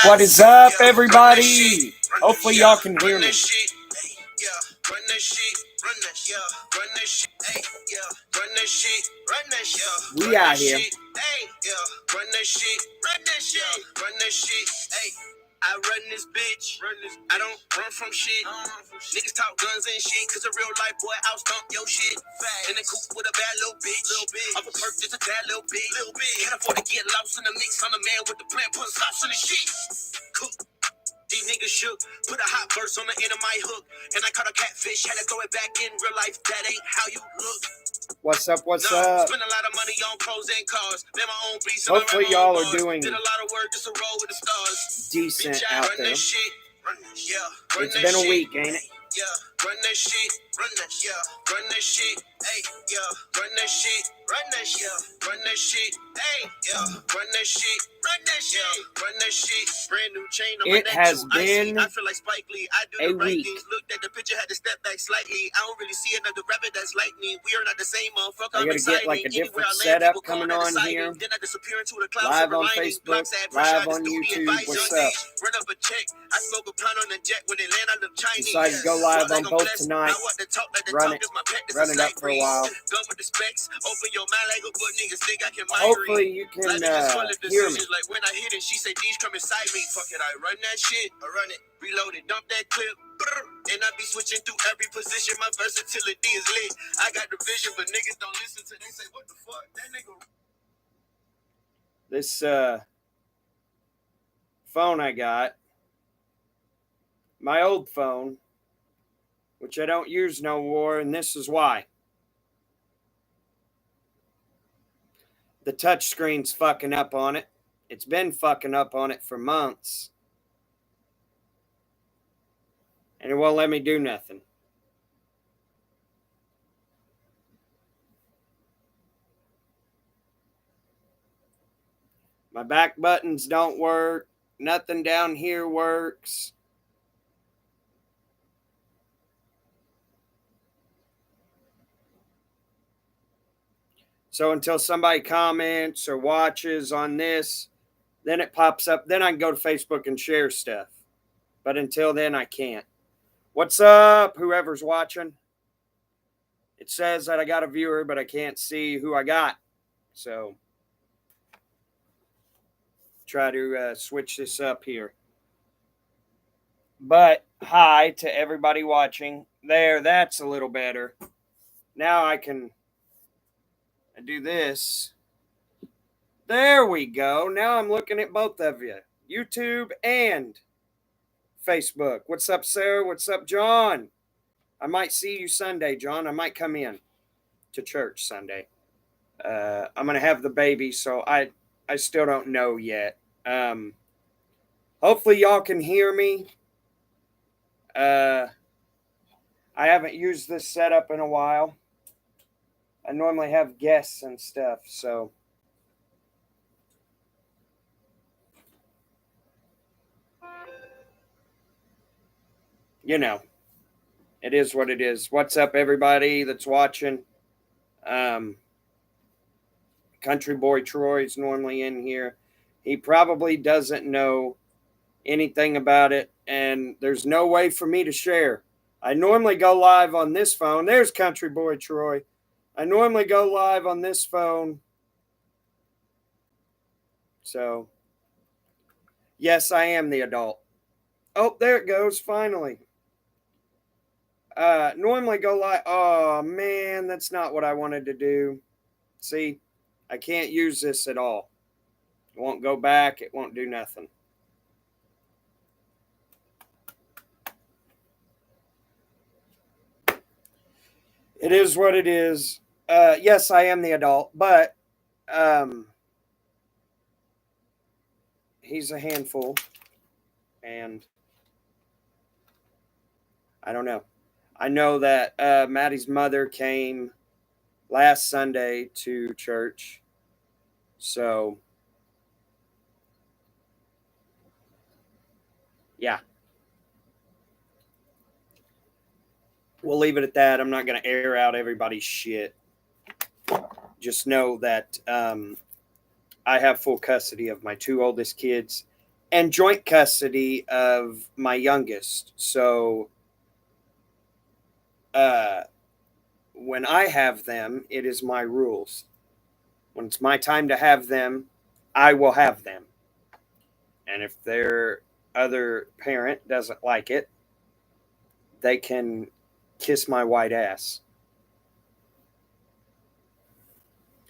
What is up, everybody? Hopefully y'all can hear me. We out here. I run this bitch. I don't run from shit. Niggas talk guns and shit, cause a real life boy out stomp your shit. In the coop with a bad little bitch. Off a perk, just a tad little bit. Can't afford to get lost in the mix. I'm the man with the plan, put sauce in the shit. Cook. These niggas shook. Put a hot verse on the end of my hook. And I caught a catfish, had to throw it back in real life. That ain't how you look. What's up? What's up? Spend a lot of money on clothes and cars. Made my own beats. Hopefully y'all are doing did a lot of work just to roll with the stars. decent Bitch, out there. It's been a week, ain't it? Yeah, run that shit, run that, yeah, run that shit, hey, yeah, run that shit, run that shit, run that shit, hey, yeah, run that shit, run that shit, run that shit. Brand new chain on my neck. It has been I feel like Spike Lee. I do a the right week. things. Looked at the picture, had to step back slightly. I don't really see another rapper that's like me. We are not the same, motherfucker. I gotta get like a different setup coming on here. Then I disappear into the clouds. Live on Facebook, live on YouTube. What's up? Run up a check. I smoke a pound on the jet when they land. I look Chinese. Decided to go live on both tonight. Run it up for a while. Hopefully you can hear me. Like when I hit it, she said, "These come inside me." Fuck it, I run that shit. I run it, reload it, dump that clip, and I be switching through every position. My versatility is lit. I got the vision, but niggas don't listen to. They say, "What the fuck?" That nigga. This phone I got, my old phone, which I don't use no more, and this is why. The touchscreen's fucking up on it. It's been fucking up on it for months. And it won't let me do nothing. My back buttons don't work. Nothing down here works. So until somebody comments or watches on this, then it pops up. Then I can go to Facebook and share stuff. But until then, I can't. What's up, whoever's watching? It says that I got a viewer, but I can't see who I got. So try to switch this up here. But hi to everybody watching. There, that's a little better. Now I can do this. There we go. Now I'm looking at both of you. YouTube and Facebook. What's up, Sarah? What's up, John? I might see you Sunday, John. I might come in to church Sunday. I'm going to have the baby, so I still don't know yet. Hopefully y'all can hear me. I haven't used this setup in a while. I normally have guests and stuff, so. You know, it is what it is. What's up, everybody that's watching? Country Boy Troy's normally in here. He probably doesn't know anything about it, and there's no way for me to share. I normally go live on this phone. There's Country Boy Troy. I normally go live on this phone. So, yes, I am the adult. Oh, there it goes, finally. Normally go live. Oh, man, that's not what I wanted to do. See, I can't use this at all. It won't go back. It won't do nothing. It is what it is. Yes, I am the adult, but he's a handful, and I don't know. I know that Maddie's mother came last Sunday to church, so yeah. We'll leave it at that. I'm not going to air out everybody's shit. Just know that I have full custody of my two oldest kids and joint custody of my youngest. So when I have them, it is my rules. When it's my time to have them, I will have them. And if their other parent doesn't like it, they can kiss my white ass.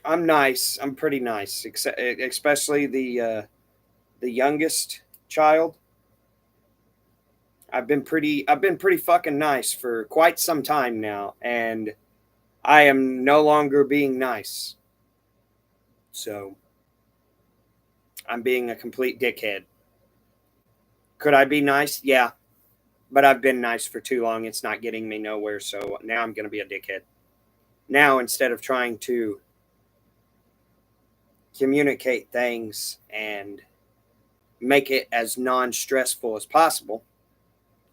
I'm nice. I'm pretty nice, especially the youngest child. I've been pretty fucking nice for quite some time now, and I am no longer being nice. So I'm being a complete dickhead. Could I be nice? Yeah, but I've been nice for too long. It's not getting me nowhere. So now I'm going to be a dickhead. Now, instead of trying to communicate things and make it as non stressful as possible,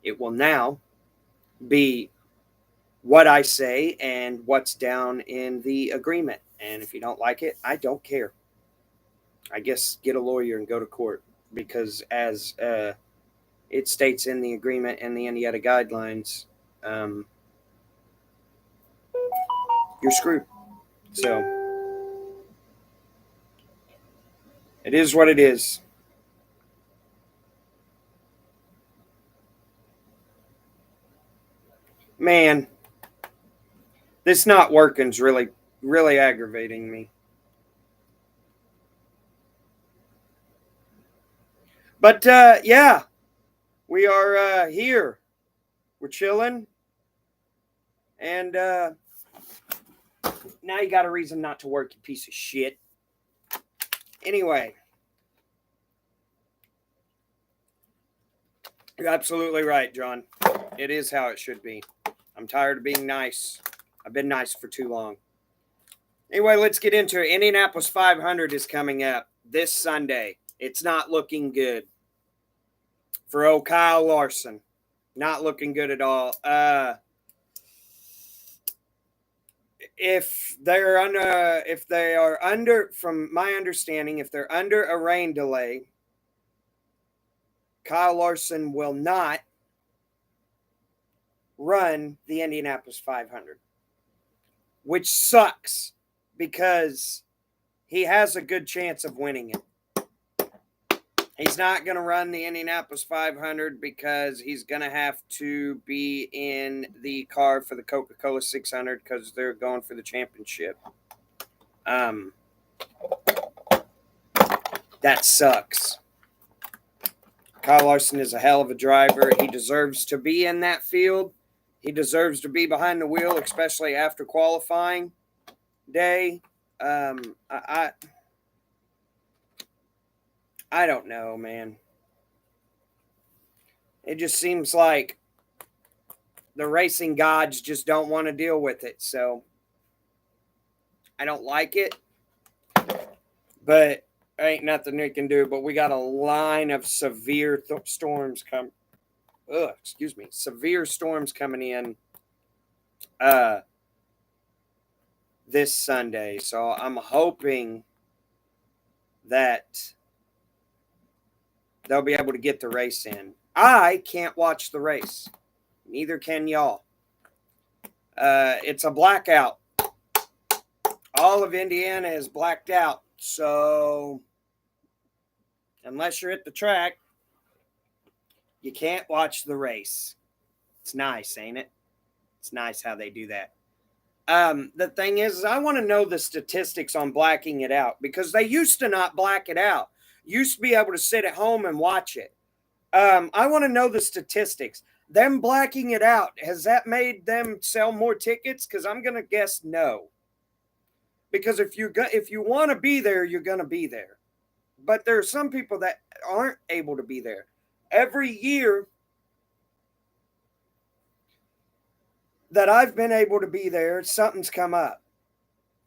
it will now be what I say and what's down in the agreement. And if you don't like it, I don't care. I guess get a lawyer and go to court because, as it states in the agreement and the Indiana guidelines, you're screwed. So it is what it is. Man, this not working's really aggravating me. But yeah, we are here. We're chilling, and now you got a reason not to work, you piece of shit. Anyway, you're absolutely right, John. It is how it should be. I'm tired of being nice. I've been nice for too long. Anyway, let's get into it. Indianapolis 500 is coming up this Sunday. It's not looking good for old Kyle Larson. Not looking good at all. If they are under, from my understanding, if they're under a rain delay, Kyle Larson will not run the Indianapolis 500, which sucks because he has a good chance of winning it. He's not going to run the Indianapolis 500 because he's going to have to be in the car for the Coca-Cola 600 because they're going for the championship. That sucks. Kyle Larson is a hell of a driver. He deserves to be in that field. He deserves to be behind the wheel, especially after qualifying day. I don't know, man. It just seems like the racing gods just don't want to deal with it. So I don't like it, but ain't nothing we can do. But we got a line of severe storms coming. Severe storms coming in this Sunday. So I'm hoping that they'll be able to get the race in. I can't watch the race. Neither can y'all. It's a blackout. All of Indiana is blacked out. So unless you're at the track, you can't watch the race. It's nice, ain't it? It's nice how they do that. The thing is I want to know the statistics on blacking it out because they used to not black it out. Used to be able to sit at home and watch it. I want to know the statistics. Them blacking it out, has that made them sell more tickets? Because I'm going to guess no. Because if you want to be there, you're going to be there. But there are some people that aren't able to be there. Every year that I've been able to be there, something's come up.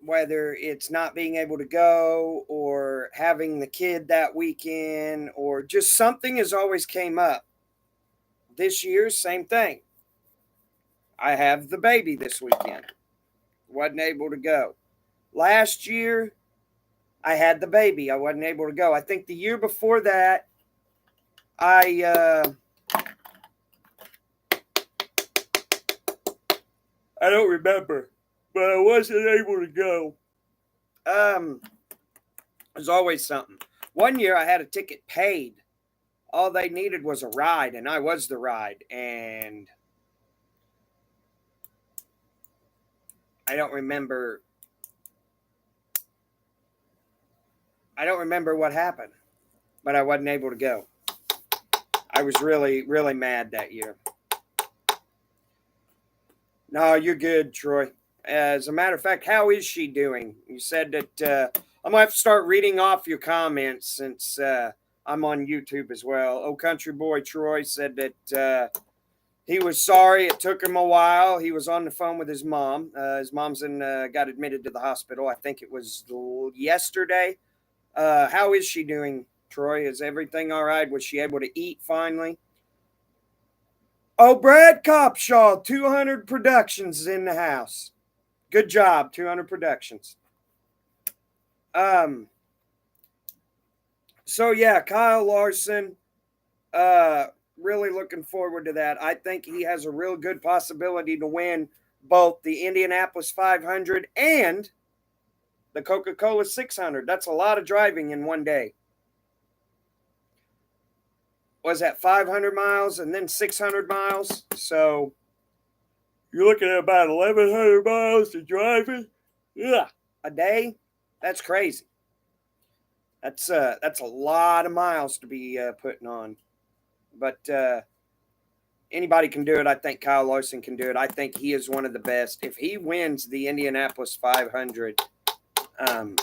Whether it's not being able to go or having the kid that weekend or just something has always came up. This year, same thing. I have the baby this weekend. Wasn't able to go. Last year, I had the baby. I wasn't able to go. I think the year before that, I don't remember, but I wasn't able to go. There's always something. One year I had a ticket paid. All they needed was a ride, and I was the ride. And I don't remember. I don't remember what happened, but I wasn't able to go. I was really, really mad that year. No, you're good, Troy. As a matter of fact, how is she doing? You said that I'm gonna have to start reading off your comments since I'm on YouTube as well. Oh, country boy Troy said that he was sorry it took him a while. He was on the phone with his mom. His mom's got admitted to the hospital. I think it was yesterday. How is she doing, Troy? Is everything all right? Was she able to eat finally? Oh, Brad Copshaw, 200 Productions is in the house. Good job, 200 Productions. So yeah, Kyle Larson, really looking forward to that. I think he has a real good possibility to win both the Indianapolis 500 and the Coca-Cola 600. That's a lot of driving in one day. Was that 500 miles and then 600 miles? So you're looking at about 1,100 miles to driving. Yeah, a day. That's crazy. That's a lot of miles to be putting on. But anybody can do it. I think Kyle Larson can do it. I think he is one of the best. If he wins the Indianapolis 500,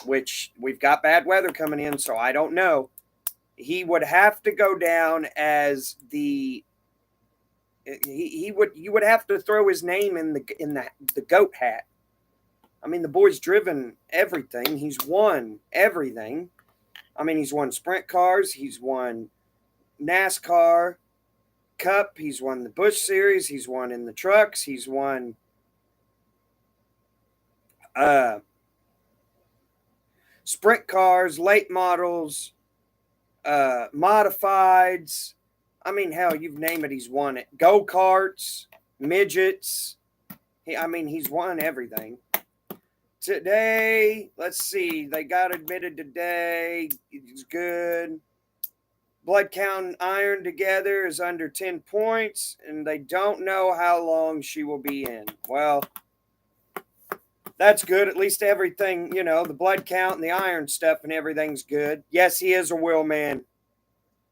which we've got bad weather coming in, so I don't know, he would have to go down as the you would have to throw his name in the goat hat. I mean, the boy's driven everything. He's won everything. I mean, he's won sprint cars. He's won NASCAR Cup. He's won the Busch Series. He's won in the trucks. He's won sprint cars, late models, modifieds. I mean, hell, you've named it. He's won it. Go-karts, midgets. He's won everything. Today, let's see. They got admitted today. It's good. Blood count and iron together is under 10 points, and they don't know how long she will be in. Well, that's good. At least everything, the blood count and the iron stuff and everything's good. Yes, he is a wheel man.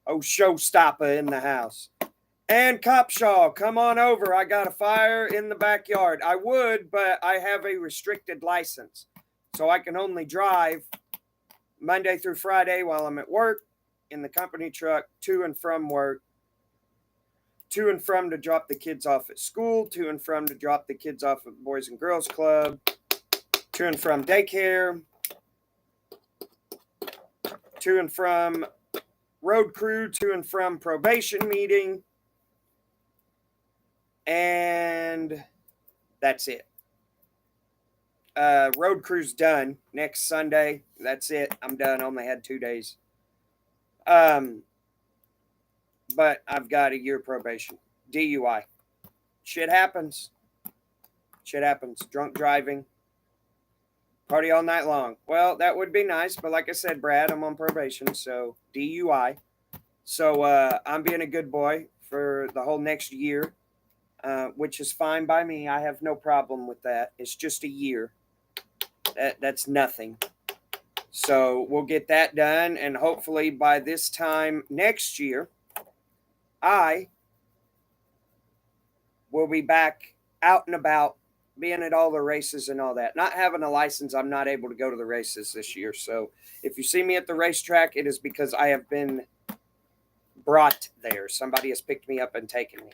Oh, showstopper in the house. And Copshaw, come on over. I got a fire in the backyard. I would, but I have a restricted license. So I can only drive Monday through Friday while I'm at work in the company truck to and from work, to and from to drop the kids off at school, to and from to drop the kids off at Boys and Girls Club, to and from daycare, to and from road crew, to and from probation meeting. And that's it. Road crew's done next Sunday. That's it. I'm done. Only had 2 days. But I've got a year probation. DUI. Shit happens. Drunk driving. Party all night long. Well, that would be nice. But like I said, Brad, I'm on probation. So DUI. So I'm being a good boy for the whole next year. Which is fine by me. I have no problem with that. It's just a year. That's nothing. So we'll get that done, and hopefully by this time next year, I will be back out and about, being at all the races and all that. Not having a license, I'm not able to go to the races this year. So if you see me at the racetrack, it is because I have been brought there. Somebody has picked me up and taken me.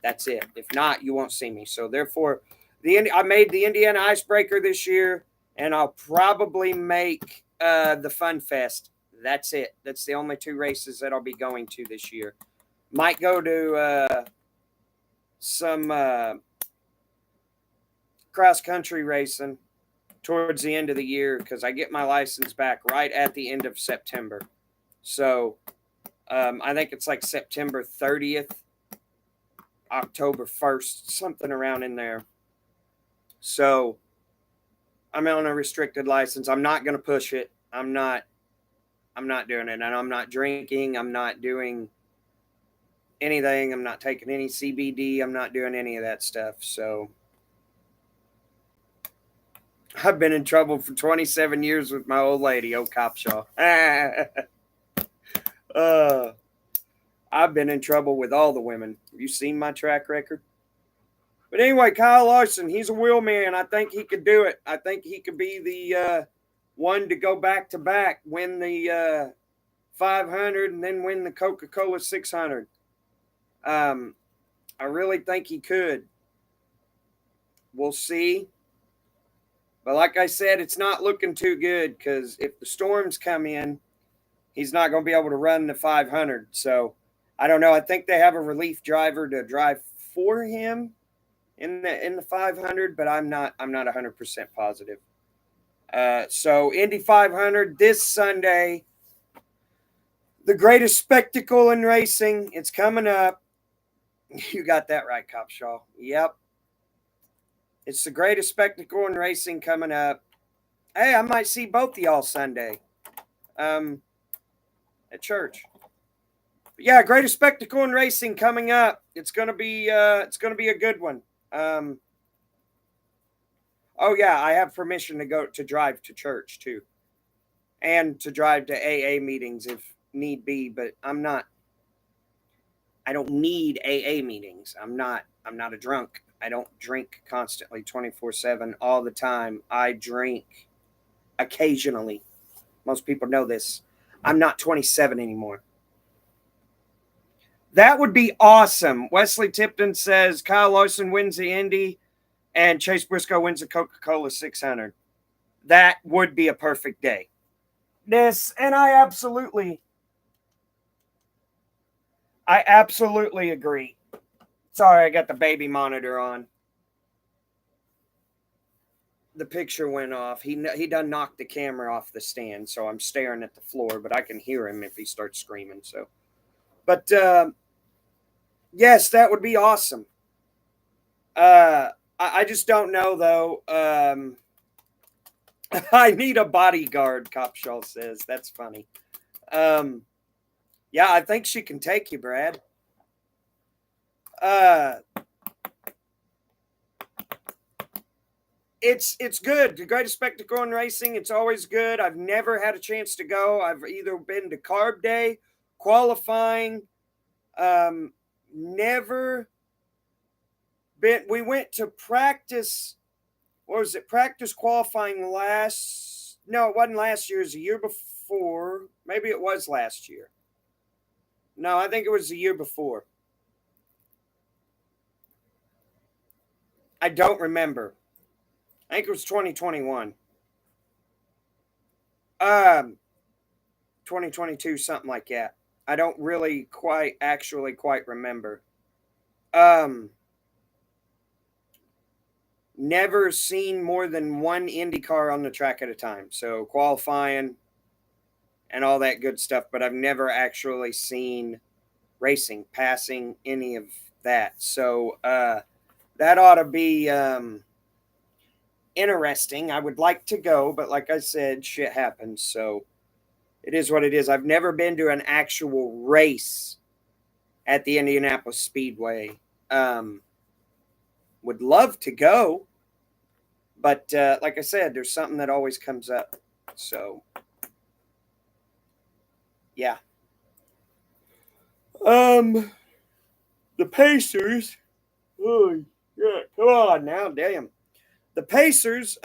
That's it. If not, you won't see me. So therefore, I made the Indiana Icebreaker this year, and I'll probably make the Fun Fest. That's it. That's the only 2 races that I'll be going to this year. Might go to some cross-country racing towards the end of the year because I get my license back right at the end of September. So I think it's like September 30th, October 1st, something around in there. So I'm on a restricted license. I'm not going to push it. I'm not doing it. And I'm not drinking. I'm not doing anything. I'm not taking any CBD. I'm not doing any of that stuff. So I've been in trouble for 27 years with my old lady, old Copshaw. I've been in trouble with all the women. Have you seen my track record? But anyway, Kyle Larson, he's a wheel man. I think he could do it. I think he could be the one to go back to back, win the 500, and then win the Coca-Cola 600. I really think he could. We'll see. But like I said, it's not looking too good because if the storms come in, he's not going to be able to run the 500. So I don't know. I think they have a relief driver to drive for him in the 500, but I'm not 100% positive. So Indy 500 this Sunday, the greatest spectacle in racing. It's coming up. You got that right, Copshaw. Yep. It's the greatest spectacle in racing coming up. Hey, I might see both of y'all Sunday at church. But yeah, greatest spectacle in racing coming up. It's gonna be a good one. Oh yeah, I have permission to drive to church too, and to drive to AA meetings if need be. But I don't need AA meetings. I'm not a drunk. I don't drink constantly 24/7 all the time. I drink occasionally. Most people know this. I'm not 27 anymore. That would be awesome. Wesley Tipton says Kyle Larson wins the Indy and Chase Briscoe wins the Coca-Cola 600. That would be a perfect day. This, and I absolutely agree. Sorry, I got the baby monitor on. The picture went off. He done knocked the camera off the stand, so I'm staring at the floor, but I can hear him if he starts screaming. So, but yes, that would be awesome. I just don't know though. I need a bodyguard. Copshaw says that's funny. Yeah, I think she can take you, Brad. It's good. The greatest spectacle in racing. It's always good. I've never had a chance to go. I've either been to Carb Day, qualifying. Never been. We went to practice. What was it? Practice qualifying last. No, it wasn't last year. It was the year before. Maybe it was last year. No, I think it was the year before. I don't remember. I think it was 2021. 2022, something like that. I don't really quite remember. Never seen more than one Indy car on the track at a time. So qualifying and all that good stuff, but I've never actually seen racing, passing, any of that. So that ought to be interesting. I would like to go, but like I said, shit happens. So it is what it is. I've never been to an actual race at the Indianapolis Speedway. Would love to go, but like I said, there's something that always comes up. So yeah. The Pacers. Oh yeah, come on now, damn. The Pacers.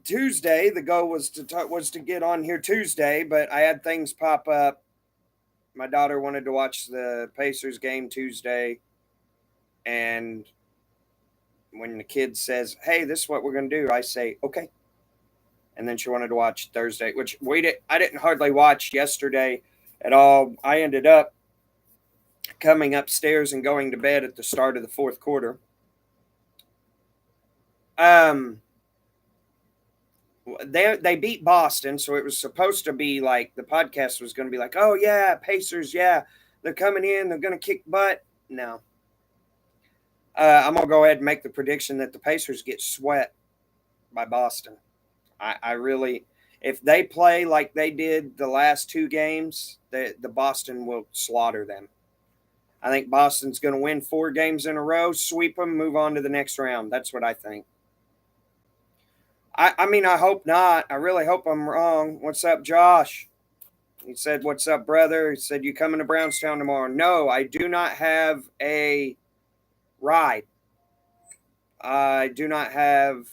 Tuesday, the goal was to get on here Tuesday, but I had things pop up. My daughter wanted to watch the Pacers game Tuesday, and when the kid says, "Hey, this is what we're going to do," I say, "Okay." And then she wanted to watch Thursday, which I didn't hardly watch yesterday at all. I ended up coming upstairs and going to bed at the start of the fourth quarter. they beat Boston, so it was supposed to be like the podcast was going to be like, oh yeah, Pacers, yeah, they're coming in, they're going to kick butt. No, I'm gonna go ahead and make the prediction that the Pacers get swept by Boston. I really, if they play like they did the last two games, the Boston will slaughter them. I think Boston's going to win 4 games in a row, sweep them, move on to the next round. That's what I think. I mean, I hope not. I really hope I'm wrong. What's up, Josh? He said, what's up, brother? He said, you coming to Brownstown tomorrow? No, I do not have a ride. I do not have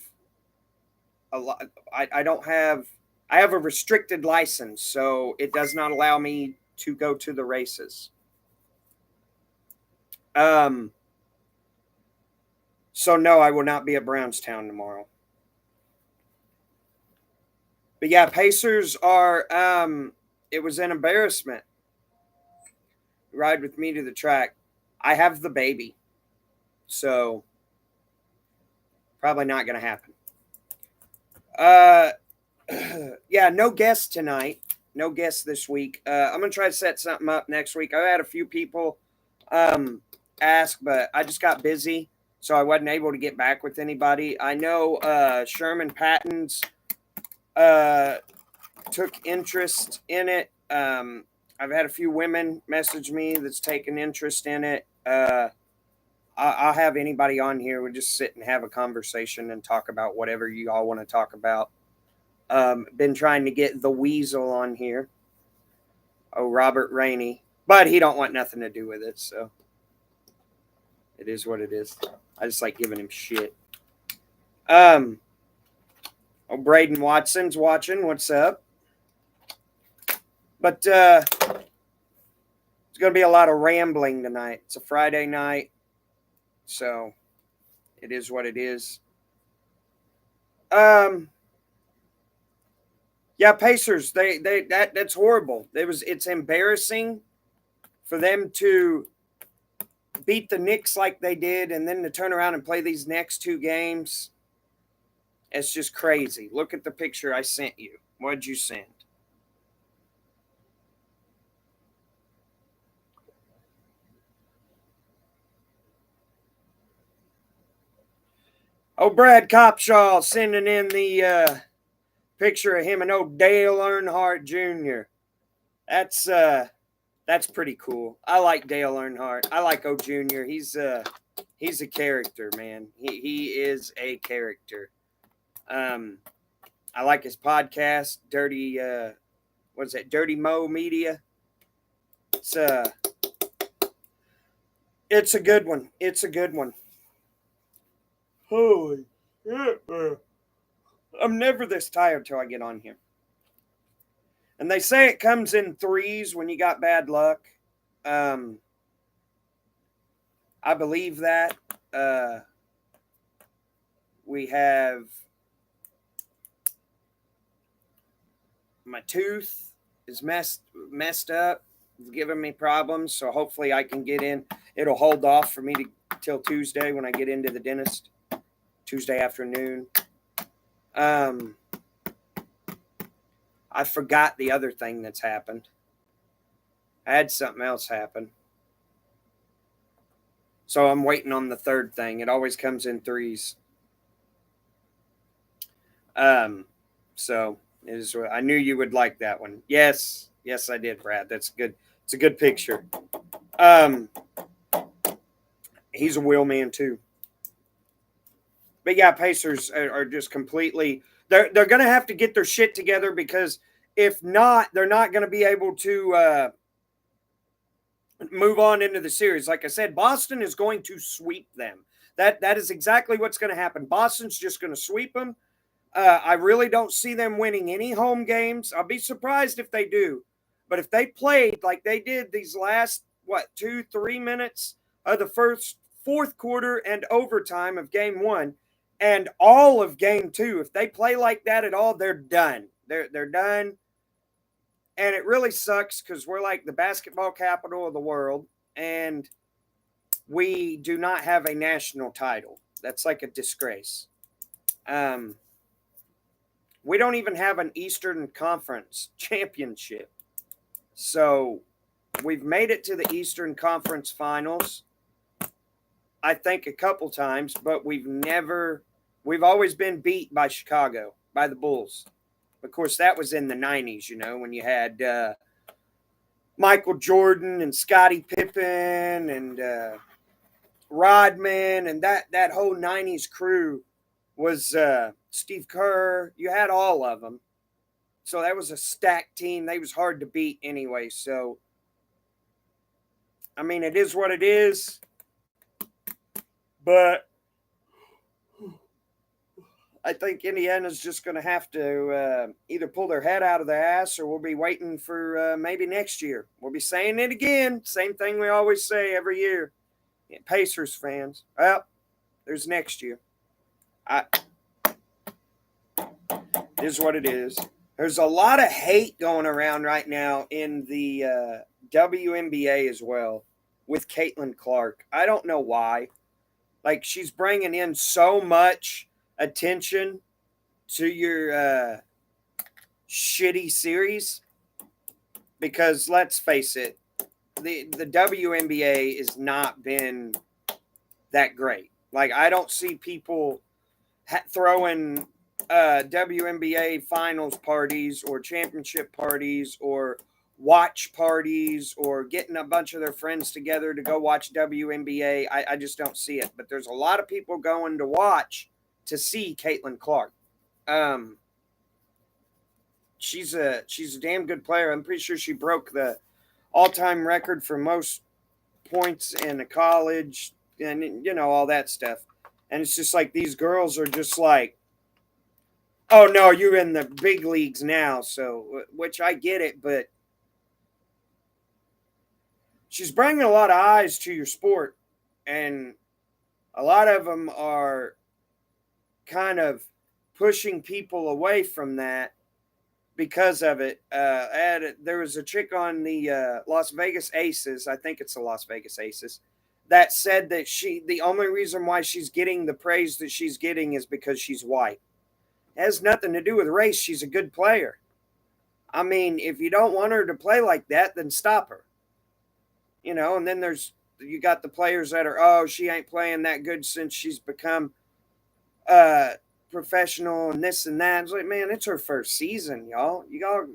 a lot. I don't have, I have a restricted license, so it does not allow me to go to the races. So no, I will not be at Brownstown tomorrow. But yeah, Pacers are, it was an embarrassment. Ride with me to the track. I have the baby. So probably not going to happen. Yeah, no guests tonight. No guests this week. I'm going to try to set something up next week. I had a few people ask, but I just got busy, so I wasn't able to get back with anybody. I know Sherman Patton's took interest in it. I've had a few women message me that's taken interest in it. I'll have anybody on here. We'll just sit and have a conversation and talk about whatever you all want to talk about. Been trying to get the Weasel on here. Oh, Robert Rainey. But he don't want nothing to do with it, so it is what it is. I just like giving him shit. Oh, Braden Watson's watching. What's up? But it's going to be a lot of rambling tonight. It's a Friday night, so it is what it is. Yeah, Pacers. That's horrible. It's embarrassing for them to beat the Knicks like they did, and then to turn around and play these next 2 games. It's just crazy. Look at the picture I sent you. What'd you send? Oh, Brad Copshaw sending in the picture of him and old Dale Earnhardt Jr. That's pretty cool. I like Dale Earnhardt. I like O Jr. He's a character, man. He is a character. I like his podcast, Dirty what is that? Dirty Mo Media. It's a good one. It's a good one. Holy shit, man. I'm never this tired till I get on here. And they say it comes in threes when you got bad luck. I believe that. We have my tooth is messed up, giving me problems. So hopefully I can get in. It'll hold off for me till Tuesday when I get into the dentist. Tuesday afternoon. I forgot the other thing that's happened. I had something else happen. So I'm waiting on the third thing. It always comes in threes. So it is. I knew you would like that one. Yes, I did, Brad. That's good. It's a good picture. He's a wheel man too. But yeah, Pacers are just completely. They're going to have to get their shit together, because if not, they're not going to be able to move on into the series. Like I said, Boston is going to sweep them. That is exactly what's going to happen. Boston's just going to sweep them. I really don't see them winning any home games. I'll be surprised if they do. But if they played like they did these last, 2-3 minutes of the fourth quarter and overtime of game 1 and all of game 2, if they play like that at all, they're done. They're done. And it really sucks, because we're like the basketball capital of the world, and we do not have a national title. That's like a disgrace. we don't even have an Eastern Conference championship. So we've made it to the Eastern Conference Finals, I think, a couple times, but we've always been beat by Chicago, by the Bulls. Of course, that was in the 90s, when you had Michael Jordan and Scottie Pippen and Rodman, and that whole 90s crew was Steve Kerr. You had all of them. So that was a stacked team. They was hard to beat anyway. So, I mean, it is what it is. But I think Indiana's just going to have to either pull their head out of their ass, or we'll be waiting for maybe next year. We'll be saying it again. Same thing we always say every year. Pacers fans. Well, there's next year. It is what it is. There's a lot of hate going around right now in the WNBA as well with Caitlin Clark. I don't know why. Like, she's bringing in so much attention to your shitty series, because let's face it, the WNBA has not been that great. Like, I don't see people throwing WNBA finals parties or championship parties or watch parties or getting a bunch of their friends together to go watch WNBA. I just don't see it. But there's a lot of people going to watch to see Caitlin Clark. She's a damn good player. I'm pretty sure she broke the all-time record for most points in a college and, all that stuff. And it's just like these girls are just like, oh, no, you're in the big leagues now. So, which I get it, but she's bringing a lot of eyes to your sport. And a lot of them are kind of pushing people away from that because of it. There was a chick on the Las Vegas Aces, I think it's the Las Vegas Aces, that said that the only reason why she's getting the praise that she's getting is because she's white. It has nothing to do with race. She's a good player. I mean, if you don't want her to play like that, then stop her. And then you got the players that are, oh, she ain't playing that good since she's become professional and this and that. It's like, man, it's her first season, y'all. Y'all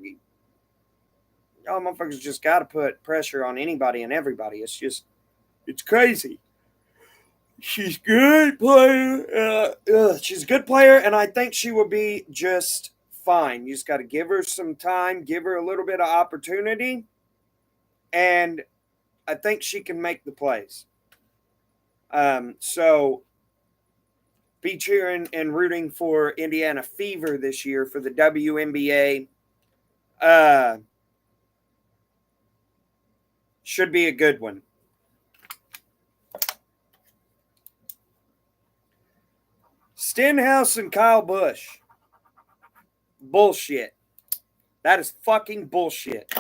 motherfuckers just got to put pressure on anybody and everybody. It's crazy. She's a good player. She's a good player, and I think she will be just fine. You just got to give her some time, give her a little bit of opportunity, and I think she can make the plays. So be cheering and rooting for Indiana Fever this year for the WNBA. Should be a good one. Stenhouse and Kyle Busch. Bullshit. That is fucking bullshit.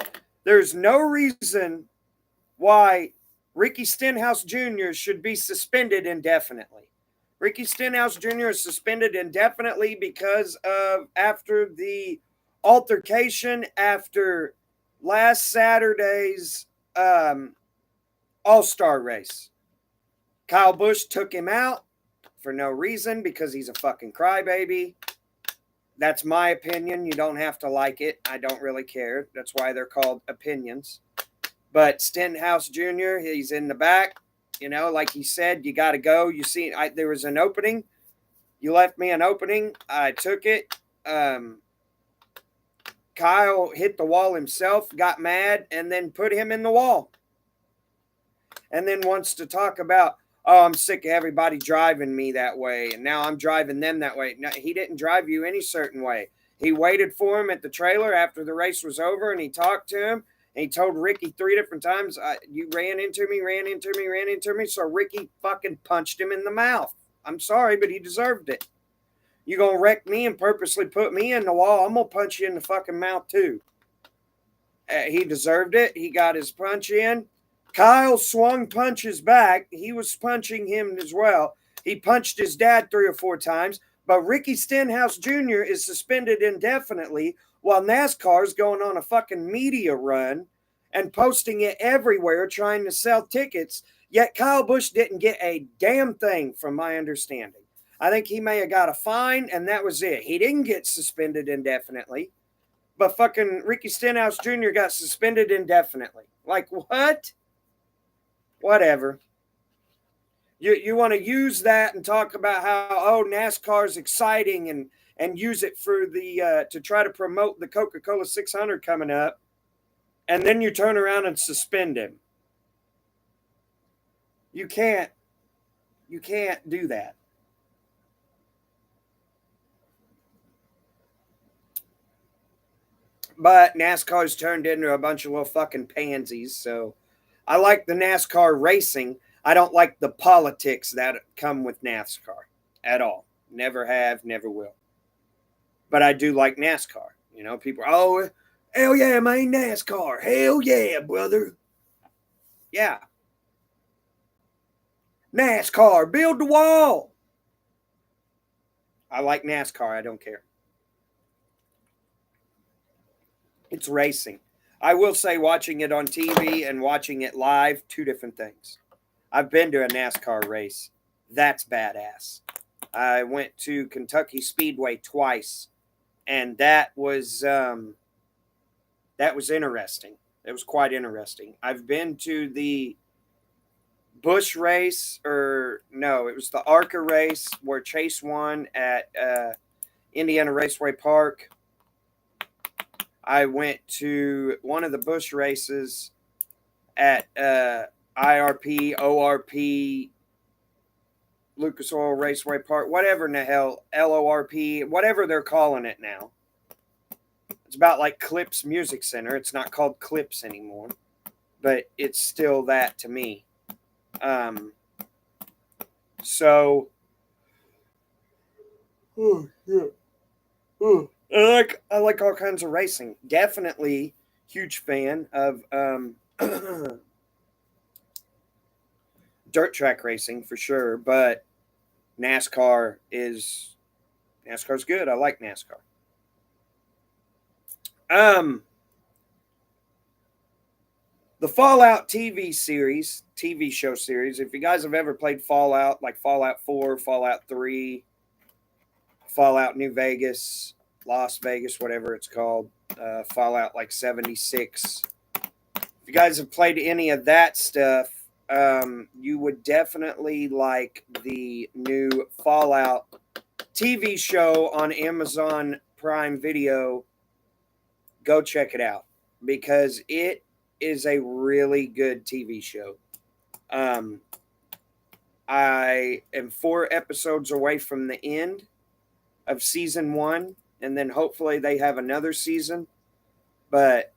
There's no reason why Ricky Stenhouse Jr. should be suspended indefinitely. Ricky Stenhouse Jr. is suspended indefinitely because of after the altercation after last Saturday's All-Star race. Kyle Busch took him out for no reason because he's a fucking crybaby. That's my opinion. You don't have to like it. I don't really care. That's why they're called opinions. But Stenhouse Jr., he's in the back. Like he said, you got to go. You see, there was an opening. You left me an opening. I took it. Kyle hit the wall himself, got mad, and then put him in the wall. And then wants to talk about, oh, I'm sick of everybody driving me that way, and now I'm driving them that way. No, he didn't drive you any certain way. He waited for him at the trailer after the race was over, and he talked to him. And he told Ricky 3 different times, you ran into me. So Ricky fucking punched him in the mouth. I'm sorry, but he deserved it. You going to wreck me and purposely put me in the wall, I'm going to punch you in the fucking mouth too. He deserved it. He got his punch in. Kyle swung punches back. He was punching him as well. He punched his dad 3 or 4 times. But Ricky Stenhouse Jr. is suspended indefinitely while NASCAR is going on a fucking media run and posting it everywhere trying to sell tickets. Yet Kyle Busch didn't get a damn thing from my understanding. I think he may have got a fine and that was it. He didn't get suspended indefinitely. But fucking Ricky Stenhouse Jr. got suspended indefinitely. Like, what? Whatever. You want to use that and talk about how NASCAR is exciting and use it for the to try to promote the Coca-Cola 600 coming up, and then you turn around and suspend him. You can't do that. But NASCAR's turned into a bunch of little fucking pansies, so I like the NASCAR racing. I don't like the politics that come with NASCAR at all. Never have, never will. But I do like NASCAR. You know, people, oh, hell yeah, man, NASCAR. Hell yeah, brother. Yeah. NASCAR, build the wall. I like NASCAR. I don't care. It's racing. I will say watching it on TV and watching it live, two different things. I've been to a NASCAR race. That's badass. I went to Kentucky Speedway twice, and that was interesting. It was quite interesting. I've been to the Busch race, or no, it was the ARCA race where Chase won at Indiana Raceway Park. I went to one of the Busch races at IRP, ORP, Lucas Oil Raceway Park, whatever in the hell, LORP, whatever they're calling it now. It's about like Clips Music Center. It's not called Clips anymore, but it's still that to me. So, I like all kinds of racing. Definitely huge fan of dirt track racing for sure, but NASCAR's good. I like NASCAR. The Fallout TV show series. If you guys have ever played Fallout, like Fallout 4, Fallout 3, Fallout New Vegas, Las Vegas, whatever it's called, Fallout like 76. If you guys have played any of that stuff, you would definitely like the new Fallout TV show on Amazon Prime Video. Go check it out because it is a really good TV show. I am 4 episodes away from the end of season 1, and then hopefully they have another season. But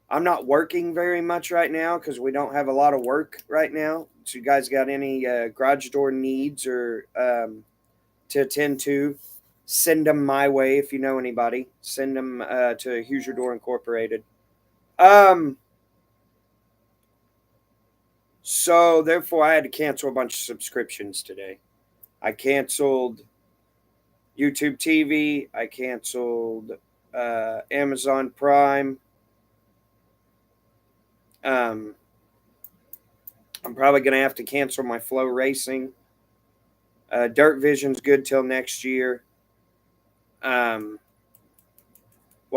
I'm not working very much right now because we don't have a lot of work right now. So you guys got any garage door needs or to attend to, send them my way if you know anybody. Send them to Hoosier Door Incorporated. So therefore, I had to cancel a bunch of subscriptions today. I canceled YouTube TV. I canceled Amazon Prime. I'm probably going to have to cancel my Flow Racing. Dirt Vision's good till next year. What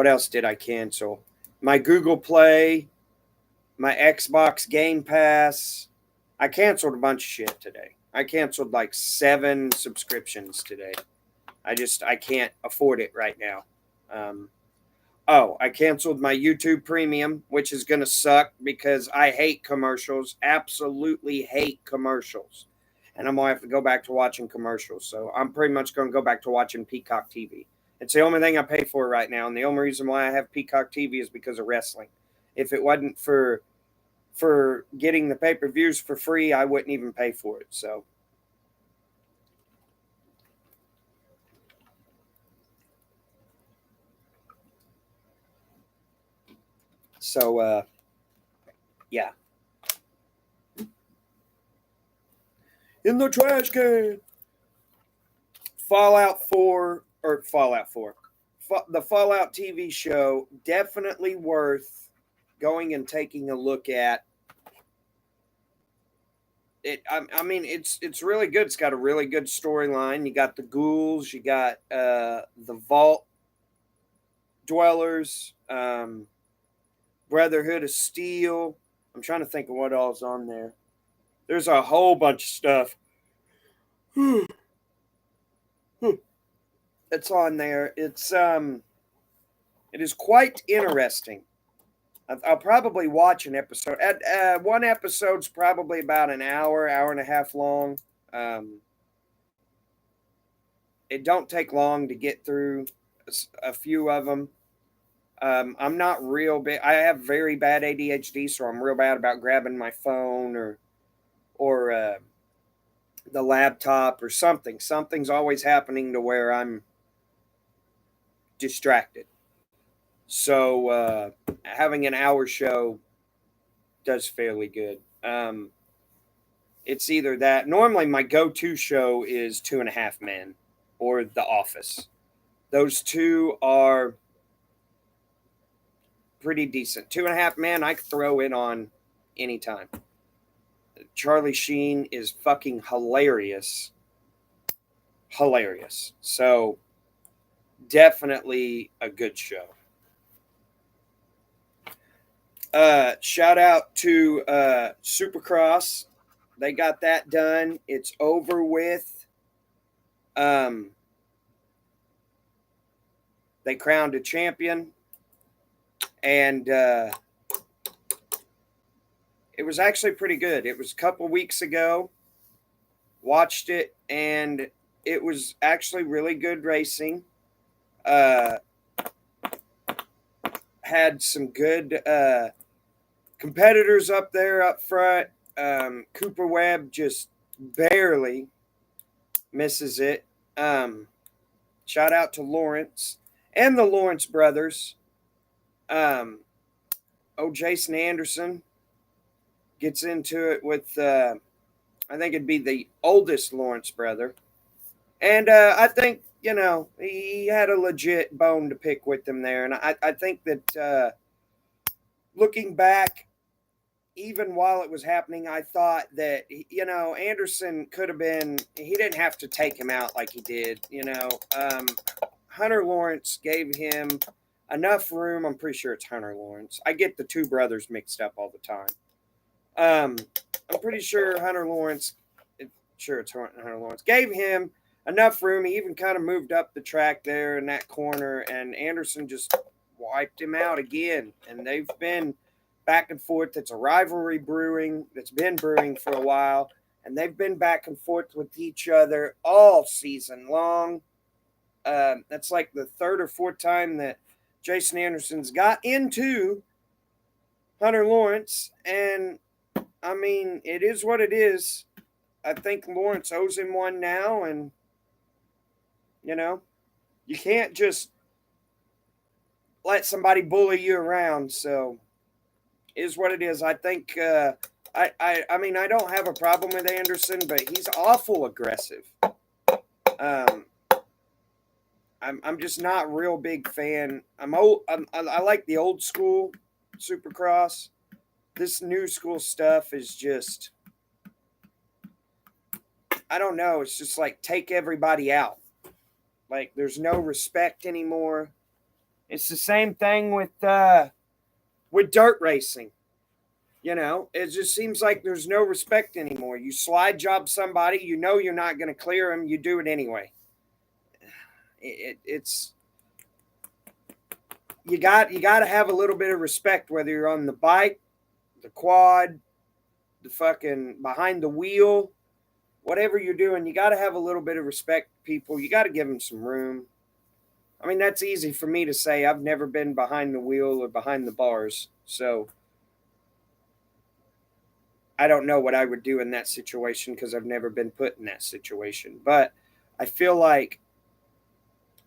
else did I cancel? My Google Play, my Xbox Game Pass. I canceled a bunch of shit today. I canceled like 7 subscriptions today. I can't afford it right now. I canceled my YouTube Premium, which is going to suck because I hate commercials. Absolutely hate commercials. And I'm going to have to go back to watching commercials. So I'm pretty much going to go back to watching Peacock TV. It's the only thing I pay for right now. And the only reason why I have Peacock TV is because of wrestling. If it wasn't for getting the pay-per-views for free, I wouldn't even pay for it. So, yeah. In the trash can. Fallout 4 or Fallout 4. The Fallout TV show, definitely worth going and taking a look at. I mean, it's really good. It's got a really good storyline. You got the ghouls, you got the vault dwellers, Brotherhood of Steel. I'm trying to think of what all's on there. There's a whole bunch of stuff. It's on there. It is quite interesting. I'll probably watch an episode. One episode's probably about an hour and a half long. It don't take long to get through a few of them. I'm not real big. I have very bad ADHD, so I'm real bad about grabbing my phone or the laptop or something. Something's always happening to where I'm distracted. So having an hour show does fairly good. It's either that. Normally, my go-to show is 2.5 Men or The Office. Those two are pretty decent. 2.5 Men, I could throw it on anytime. Charlie Sheen is fucking hilarious. Hilarious. So, definitely a good show. Shout out to Supercross. They got that done. It's over with. They crowned a champion. And it was actually pretty good. It was a couple weeks ago. Watched it, and it was actually really good racing. Had some good competitors up there up front. Cooper Webb just barely misses it. Shout out to Lawrence and the Lawrence brothers. Jason Anderson gets into it with, I think it'd be the oldest Lawrence brother. And I think, he had a legit bone to pick with them there. And I think that looking back, even while it was happening, I thought that, Anderson could have been, he didn't have to take him out like he did. Hunter Lawrence gave him enough room. I'm pretty sure it's Hunter Lawrence. I get the two brothers mixed up all the time. I'm pretty sure Hunter Lawrence, gave him enough room. He even kind of moved up the track there in that corner, and Anderson just wiped him out again. And they've been back and forth. It's a rivalry brewing that's been brewing for a while, and they've been back and forth with each other all season long. That's like the third or fourth time that Jason Anderson's got into Hunter Lawrence, and I mean, it is what it is. I think Lawrence owes him one now, and you can't just let somebody bully you around. So, it is what it is. I think I mean, I don't have a problem with Anderson, but he's awful aggressive. I'm just not a real big fan. I like the old school Supercross. This new school stuff is just, I don't know. It's just like take everybody out. Like there's no respect anymore. It's the same thing with dirt racing. It just seems like there's no respect anymore. You slide job somebody, you're not going to clear them. You do it anyway. It's you got to have a little bit of respect, whether you're on the bike, the quad, the fucking behind the wheel, whatever you're doing. You got to have a little bit of respect, people. You got to give them some room. I mean, that's easy for me to say. I've never been behind the wheel or behind the bars, so I don't know what I would do in that situation because I've never been put in that situation. But I feel like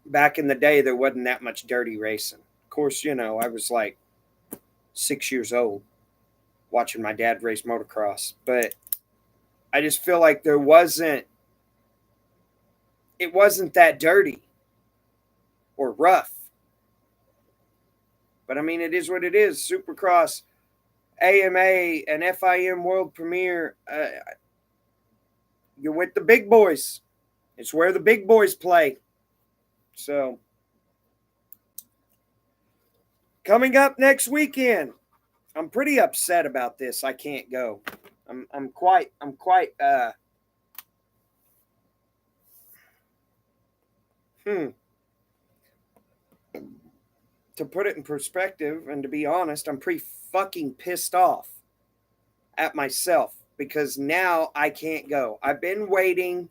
back in the day, there wasn't that much dirty racing. Of course, I was like 6 years old watching my dad race motocross. But I just feel like there wasn't it wasn't that dirty or rough. But I mean, it is what it is. Supercross, AMA, and FIM World Premiere. You're with the big boys. It's where the big boys play. So, coming up next weekend, I'm pretty upset about this. I can't go. I'm quite to put it in perspective and to be honest, I'm pretty fucking pissed off at myself because now I can't go. I've been waiting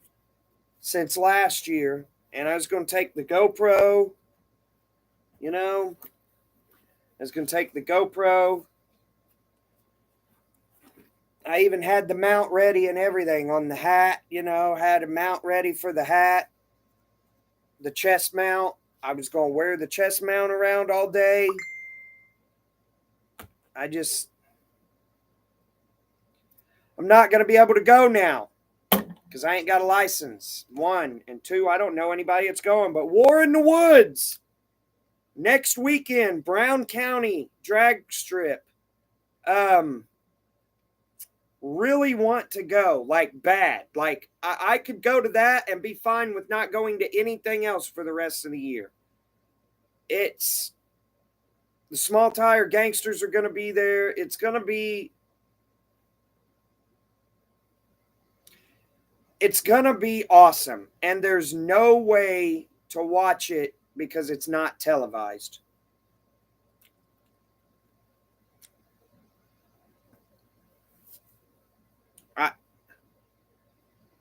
since last year and I was going to take the GoPro, I was going to take the GoPro. I even had the mount ready and everything on the hat, had a mount ready for the hat, the chest mount. I was going to wear the chest mount around all day. I'm not going to be able to go now because I ain't got a license. 1, and 2, I don't know anybody that's going, but War in the Woods next weekend, Brown County drag strip. Really want to go, like bad. Like I could go to that and be fine with not going to anything else for the rest of the year. It's the small tire gangsters are going to be there. It's going to be awesome. And there's no way to watch it because it's not televised.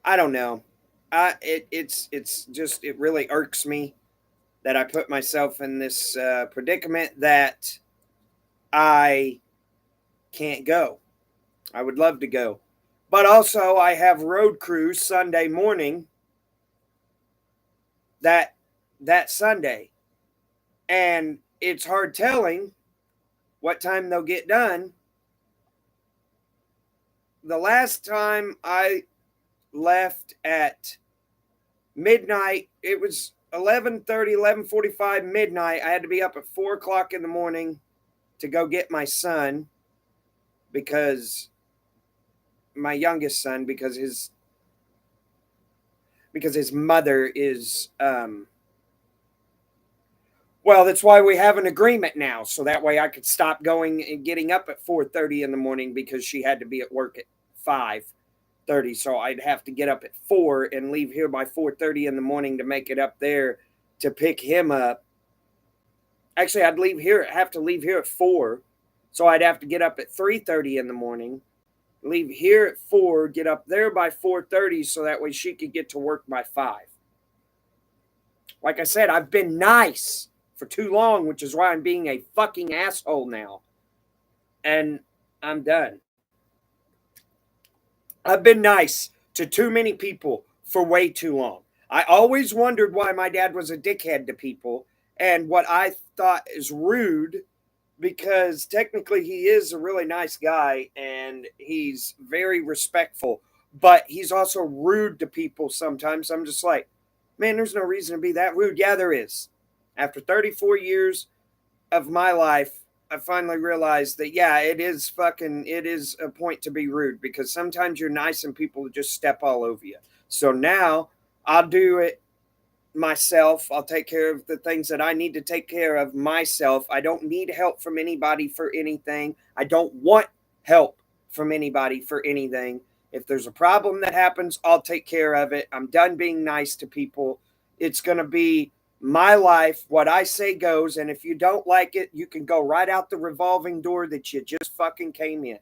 I don't know. It really irks me that I put myself in this predicament that I can't go. I would love to go. But also I have road crew Sunday morning that Sunday. And it's hard telling what time they'll get done. The last time I left at midnight, it was 11:30, 11:45 midnight. I had to be up at 4 o'clock in the morning to go get my son because my youngest son, because his mother is well, that's why we have an agreement now, so that way I could stop going and getting up at 4:30 in the morning because she had to be at work at 5:30, so I'd have to get up at 4 and leave here by 4:30 in the morning to make it up there to pick him up. Actually, have to leave here at 4, so I'd have to get up at 3:30 in the morning, leave here at 4, get up there by 4:30, so that way she could get to work by 5. Like I said, I've been nice for too long, which is why I'm being a fucking asshole now. And I'm done. I've been nice to too many people for way too long. I always wondered why my dad was a dickhead to people and what I thought is rude, because technically he is a really nice guy and he's very respectful, but he's also rude to people sometimes. I'm just like, man, there's no reason to be that rude. Yeah, there is. After 34 years of my life, I finally realized that, yeah, it is a point to be rude, because sometimes you're nice and people just step all over you. So now I'll do it myself. I'll take care of the things that I need to take care of myself. I don't need help from anybody for anything. I don't want help from anybody for anything. If there's a problem that happens, I'll take care of it. I'm done being nice to people. It's going to be my life. What I say goes. And if you don't like it, you can go right out the revolving door that you just fucking came in.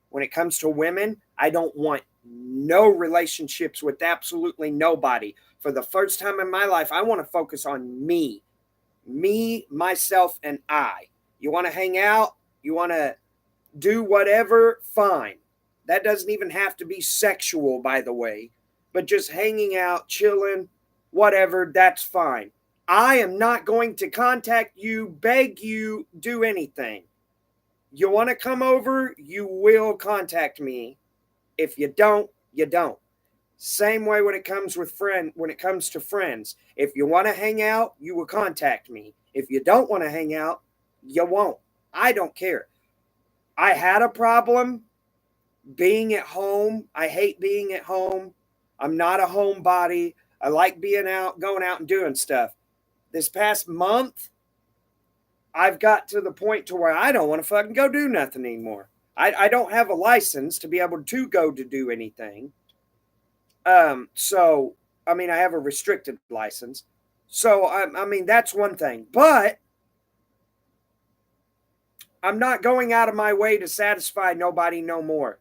When it comes to women, I don't want no relationships with absolutely nobody. For the first time in my life, I want to focus on me, myself, and I. You want to hang out? You want to do whatever? Fine. That doesn't even have to be sexual, by the way, but just hanging out, chilling, whatever, that's fine. I am not going to contact you, beg you, do anything. You want to come over, you will contact me. If you don't, you don't. Same way when it comes to friends. If you want to hang out, you will contact me. If you don't want to hang out, you won't. I don't care. I had a problem being at home. I hate being at home. I'm not a homebody. I like being out, going out and doing stuff. This past month, I've got to the point to where I don't want to fucking go do nothing anymore. I don't have a license to be able to go to do anything. So I mean, I have a restricted license. So I mean, that's one thing. But I'm not going out of my way to satisfy nobody no more.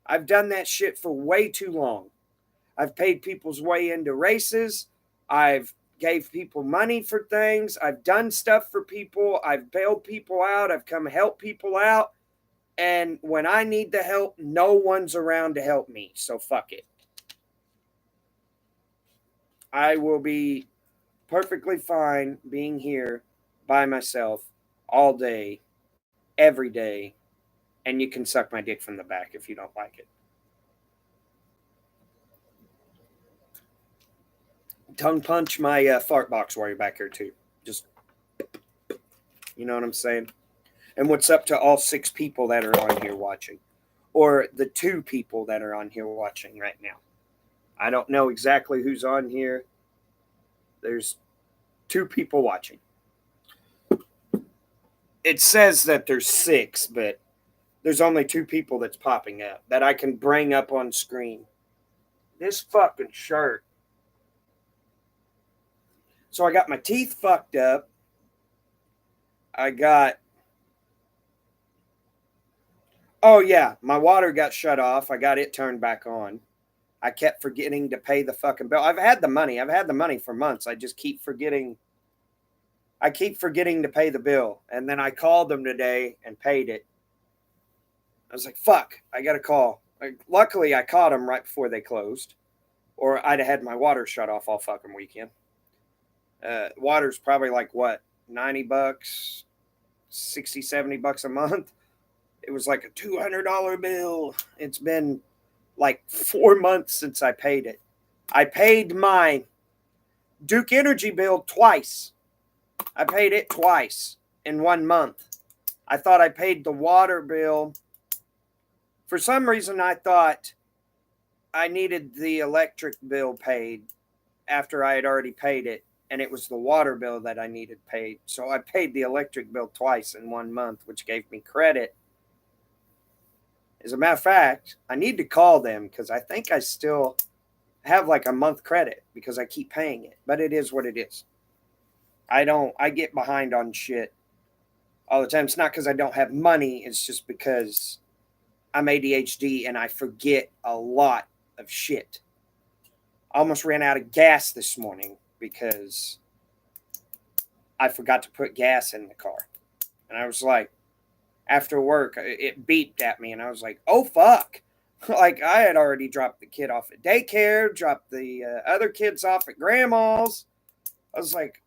I've done that shit for way too long. I've paid people's way into races. I've gave people money for things. I've done stuff for people. I've bailed people out. I've come help people out. And when I need the help, no one's around to help me. So fuck it. I will be perfectly fine being here by myself all day, every day. And you can suck my dick from the back if you don't like it. Tongue punch my fart box while you're back here too. Just, you know what I'm saying? And what's up to all 6 people that are on here watching, or the 2 people that are on here watching right now? I don't know exactly who's on here. There's 2 people watching. It says that there's 6, but there's only 2 people that's popping up that I can bring up on screen. This fucking shirt. So I got my teeth fucked up. Oh yeah, my water got shut off. I got it turned back on. I kept forgetting to pay the fucking bill. I've had the money for months. I just keep forgetting. I keep forgetting to pay the bill. And then I called them today and paid it. I was like, fuck, I got to call. Luckily, I caught them right before they closed, or I'd have had my water shut off all fucking weekend. Water's probably like what, $90, $60, $70 a month. It was like a $200 bill. It's been like 4 months since I paid it. I paid my Duke Energy bill twice. I paid it twice in 1 month. I thought I paid the water bill. For some reason, I thought I needed the electric bill paid after I had already paid it, and it was the water bill that I needed paid. So I paid the electric bill twice in 1 month, which gave me credit. As a matter of fact, I need to call them because I think I still have like a month credit because I keep paying it. But it is what it is. I get behind on shit all the time. It's not because I don't have money. It's just because I'm ADHD and I forget a lot of shit. I almost ran out of gas this morning because I forgot to put gas in the car. And I was like, after work, it beeped at me, and I was like, oh, fuck. Like, I had already dropped the kid off at daycare, dropped the other kids off at grandma's. I was like,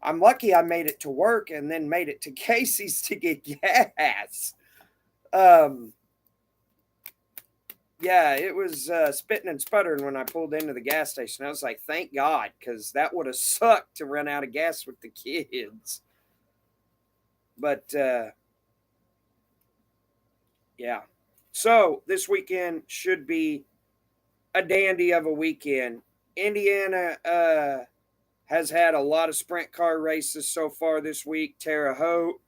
I'm lucky I made it to work and then made it to Casey's to get gas. Yeah, it was spitting and sputtering when I pulled into the gas station. I was like, thank God, because that would have sucked to run out of gas with the kids. But, yeah. So, this weekend should be a dandy of a weekend. Indiana has had a lot of sprint car races so far this week. Terre Haute,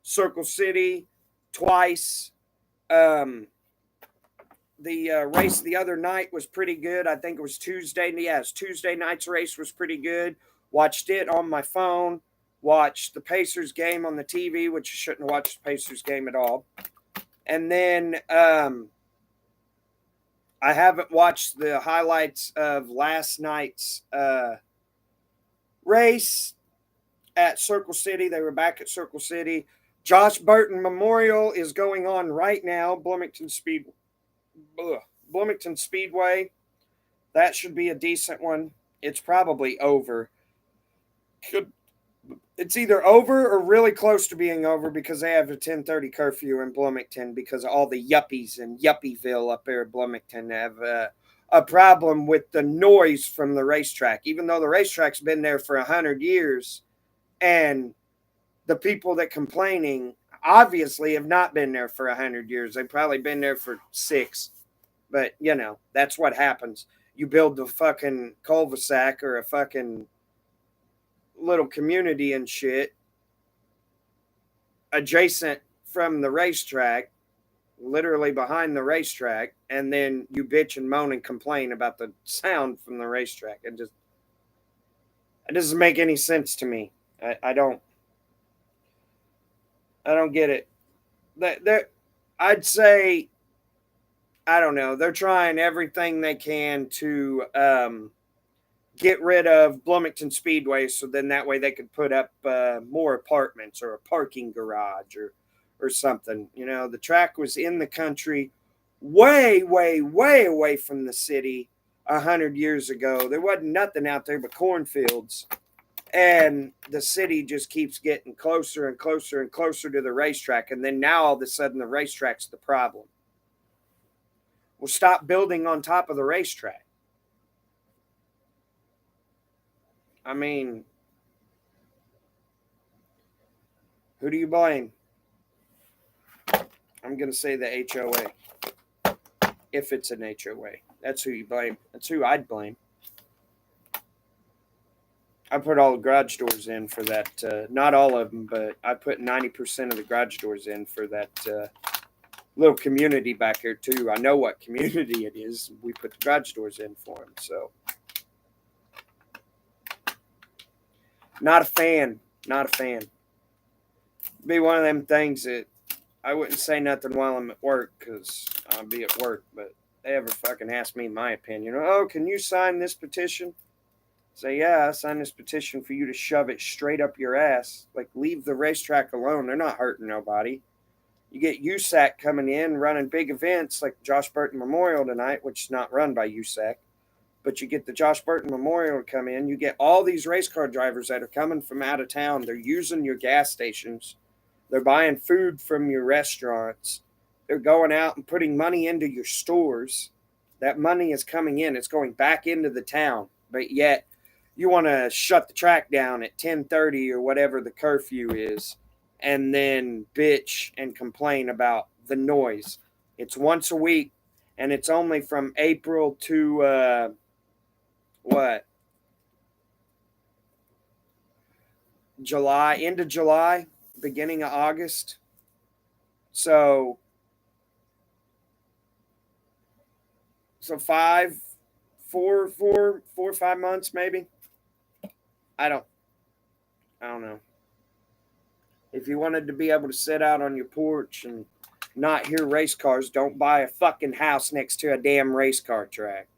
Circle City, twice. The race the other night was pretty good. I think it was Tuesday. Yes, Tuesday night's race was pretty good. Watched it on my phone. Watched the Pacers game on the TV, which you shouldn't have watched the Pacers game at all. And then I haven't watched the highlights of last night's race at Circle City. They were back at Circle City. Josh Burton Memorial is going on right now. Bloomington Speedway. That should be a decent one. It's probably over. It's either over or really close to being over because they have a 10:30 curfew in Bloomington because all the yuppies in Yuppieville up there in Bloomington have a problem with the noise from the racetrack, even though the racetrack's been there for 100 years. And the people that complaining obviously have not been there for 100 years. They've probably been there for 6. But, that's what happens. You build a fucking cul-de-sac or a fucking little community and shit adjacent from the racetrack, literally behind the racetrack, and then you bitch and moan and complain about the sound from the racetrack. It doesn't make any sense to me. I don't get it. I'd say, I don't know. They're trying everything they can to get rid of Bloomington Speedway, so then that way they could put up more apartments or a parking garage or something. The track was in the country, way, way, way away from the city 100 years ago. There wasn't nothing out there but cornfields. And the city just keeps getting closer and closer and closer to the racetrack. And then now all of a sudden the racetrack's the problem. Well, stop building on top of the racetrack. I mean, who do you blame? I'm going to say the HOA. If it's an HOA. That's who you blame. That's who I'd blame. I put all the garage doors in for that. Not all of them, but I put 90% of the garage doors in for that little community back here, too. I know what community it is. We put the garage doors in for them, so. Not a fan. Not a fan. Be one of them things that I wouldn't say nothing while I'm at work because I'll be at work, but they ever fucking ask me my opinion. Oh, can you sign this petition? Say, yeah, I signed this petition for you to shove it straight up your ass. Like, leave the racetrack alone. They're not hurting nobody. You get USAC coming in, running big events like Josh Burton Memorial tonight, which is not run by USAC. But you get the Josh Burton Memorial to come in. You get all these race car drivers that are coming from out of town. They're using your gas stations. They're buying food from your restaurants. They're going out and putting money into your stores. That money is coming in. It's going back into the town. But yet, you want to shut the track down at 10:30 or whatever the curfew is, and then bitch and complain about the noise. It's once a week, and it's only from April to, July, end of July, beginning of August. So 4 or 5 months maybe. I don't know. If you wanted to be able to sit out on your porch and not hear race cars, don't buy a fucking house next to a damn race car track.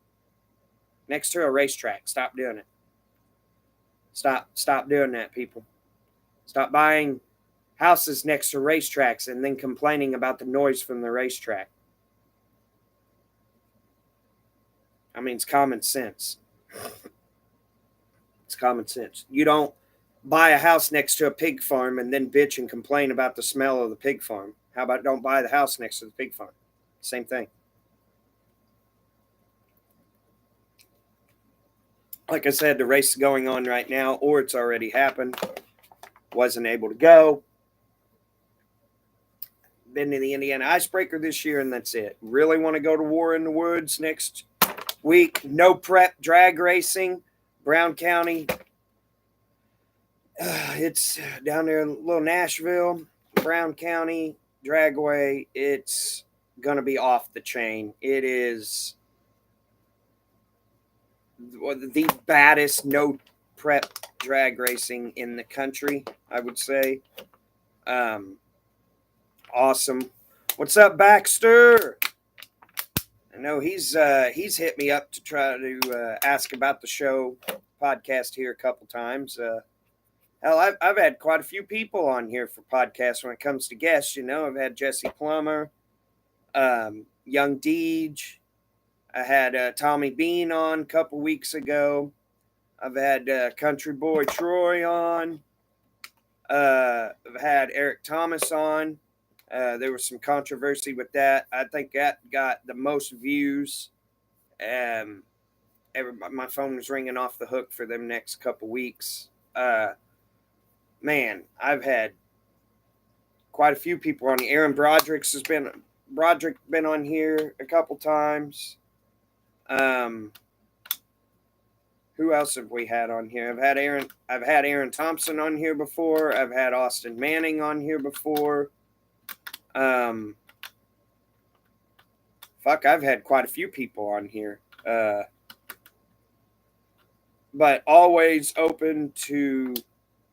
Next to a racetrack. Stop doing it. Stop doing that, people. Stop buying houses next to racetracks and then complaining about the noise from the racetrack. I mean, it's common sense. It's common sense. You don't buy a house next to a pig farm and then bitch and complain about the smell of the pig farm. How about don't buy the house next to the pig farm? Same thing. Like I said, the race is going on right now, or it's already happened. Wasn't able to go. Been to the Indiana Icebreaker this year, and that's it. Really want to go to War in the Woods next week. No prep drag racing. Brown County. It's down there in little Nashville. Brown County Dragway. It's going to be off the chain. It is the baddest no prep drag racing in the country, I would say. Awesome. What's up, Baxter? I know he's hit me up to try to ask about the show podcast here a couple times. Hell, I've had quite a few people on here for podcasts when it comes to guests. I've had Jesse Plummer, Young Deej. I had Tommy Bean on a couple weeks ago. I've had Country Boy Troy on. I've had Eric Thomas on. There was some controversy with that. I think that got the most views. Um, my phone was ringing off the hook for them next couple weeks. Man, I've had quite a few people on here. Aaron Broderick been on here a couple times. Um, who else have we had on here? I've had Aaron Thompson on here before. I've had Austin Manning on here before. I've had quite a few people on here. But always open to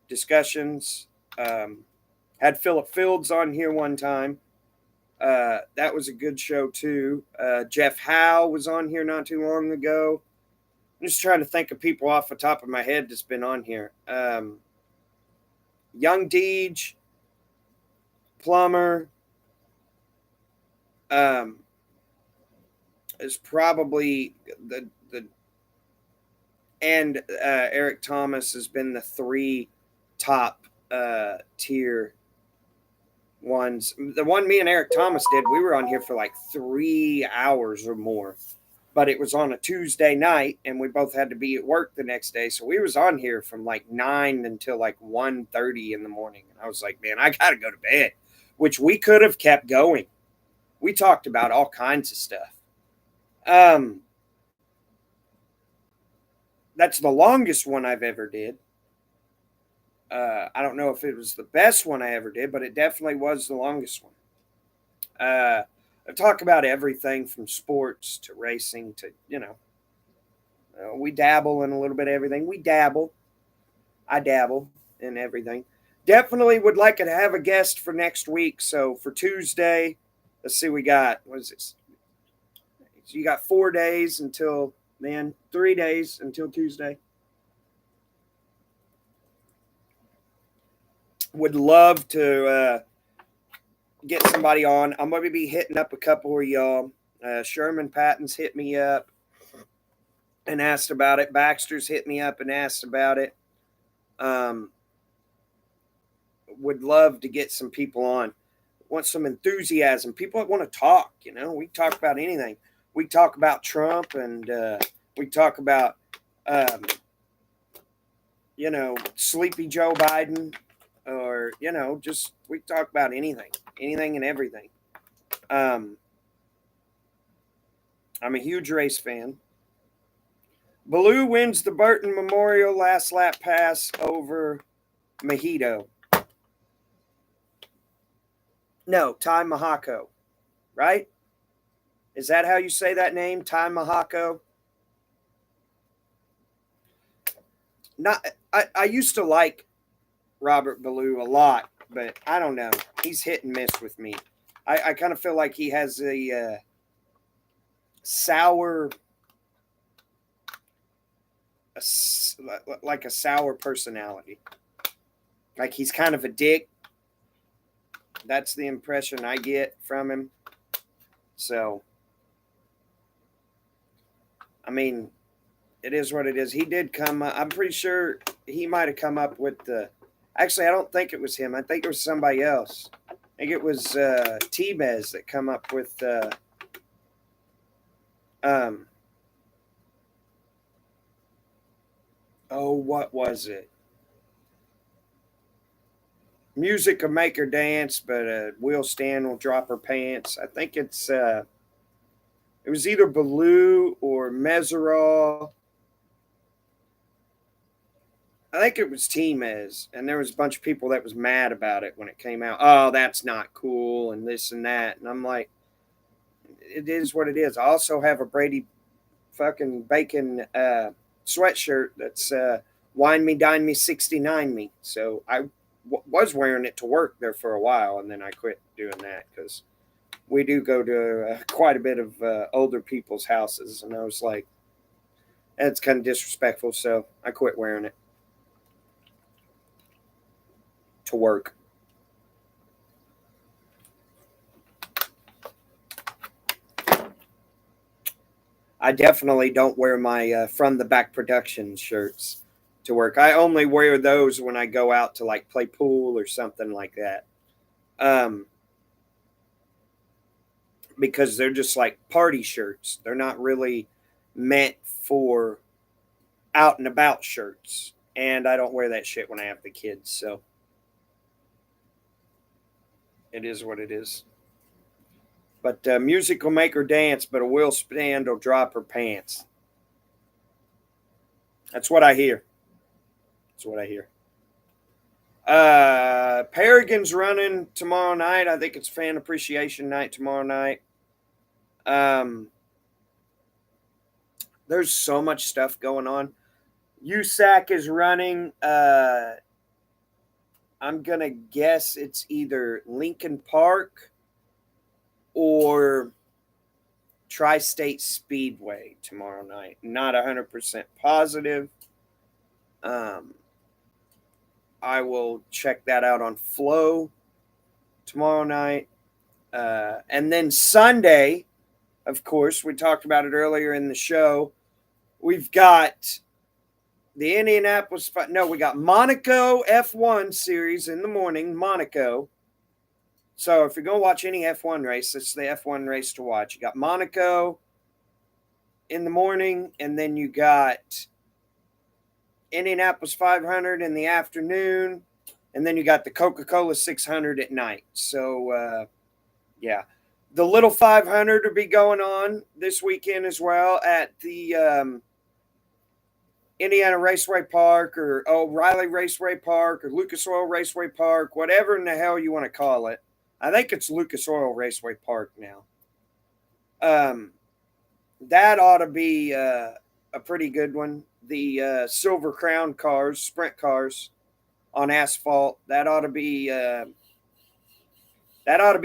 discussions. Had Philip Fields on here one time. That was a good show too. Jeff Howe was on here not too long ago. I'm just trying to think of people off the top of my head that's been on here. Young Deej, Plummer, is probably the and Eric Thomas has been the three top tier ones. The one me and Eric Thomas did, we were on here for like 3 hours or more, but it was on a Tuesday night and we both had to be at work the next day, so we was on here from like 9 until like 1:30 in the morning. And I was like, man, I gotta go to bed, which we could have kept going. We talked about all kinds of stuff. That's the longest one I've ever did. I don't know if it was the best one I ever did, but it definitely was the longest one. I talk about everything from sports to racing to, we dabble in a little bit of everything. I dabble in everything. Definitely would like to have a guest for next week. So for Tuesday, let's see, we got, what is this? So you got 4 days until then, 3 days until Tuesday. Would love to get somebody on. I'm going to be hitting up a couple of y'all. Sherman Patton's hit me up and asked about it. Baxter's hit me up and asked about it. Would love to get some people on. Want some enthusiasm. People that want to talk, we talk about anything. We talk about Trump and we talk about, sleepy Joe Biden, or, just we talk about anything and everything. I'm a huge race fan. Baloo wins the Burton Memorial last lap pass over Mojito. No, Ty Mahako, right? Is that how you say that name, Ty Mahako? I used to like Robert Baloo a lot, but I don't know. He's hit and miss with me. I kind of feel like he has a sour personality. Like he's kind of a dick. That's the impression I get from him. So, I mean, it is what it is. He did come up. I'm pretty sure he might have come up with the... Actually, I don't think it was him. I think it was somebody else. I think it was T-Bez that come up with... what was it? Music will make her dance, but Will Stan will drop her pants. I think it was either Baloo or Mesereau. I think it was T-Mez, and there was a bunch of people that was mad about it when it came out. Oh, that's not cool, and this and that. And I'm like, it is what it is. I also have a Brady fucking Bacon sweatshirt that's wine me, dine me, 69 me. So I was wearing it to work there for a while, and then I quit doing that because we do go to quite a bit of older people's houses, and I was like, that's kind of disrespectful, so I quit wearing it to work. I definitely don't wear my From the Back Productions shirts to work. I only wear those when I go out to like play pool or something like that. Because they're just like party shirts. They're not really meant for out and about shirts. And I don't wear that shit when I have the kids. So it is what it is. But music will make her dance, but a will stand will drop her pants. That's what I hear. That's what I hear. Paragon's running tomorrow night. I think it's fan appreciation night tomorrow night. There's so much stuff going on. USAC is running. I'm gonna guess it's either Lincoln Park or Tri-State Speedway tomorrow night. Not 100% positive. I will check that out on Flow tomorrow night. And then Sunday, of course, we talked about it earlier in the show. We've got the Indianapolis, we got Monaco F1 series in the morning, Monaco. So if you're going to watch any F1 race, it's the F1 race to watch. You got Monaco in the morning, and then you got Indianapolis 500 in the afternoon, and then you got the Coca-Cola 600 at night. So, yeah. The Little 500 will be going on this weekend as well at the Indiana Raceway Park or O'Reilly Raceway Park or Lucas Oil Raceway Park, whatever in the hell you want to call it. I think it's Lucas Oil Raceway Park now. That ought to be a pretty good one. The Silver Crown cars, sprint cars on asphalt, that ought to be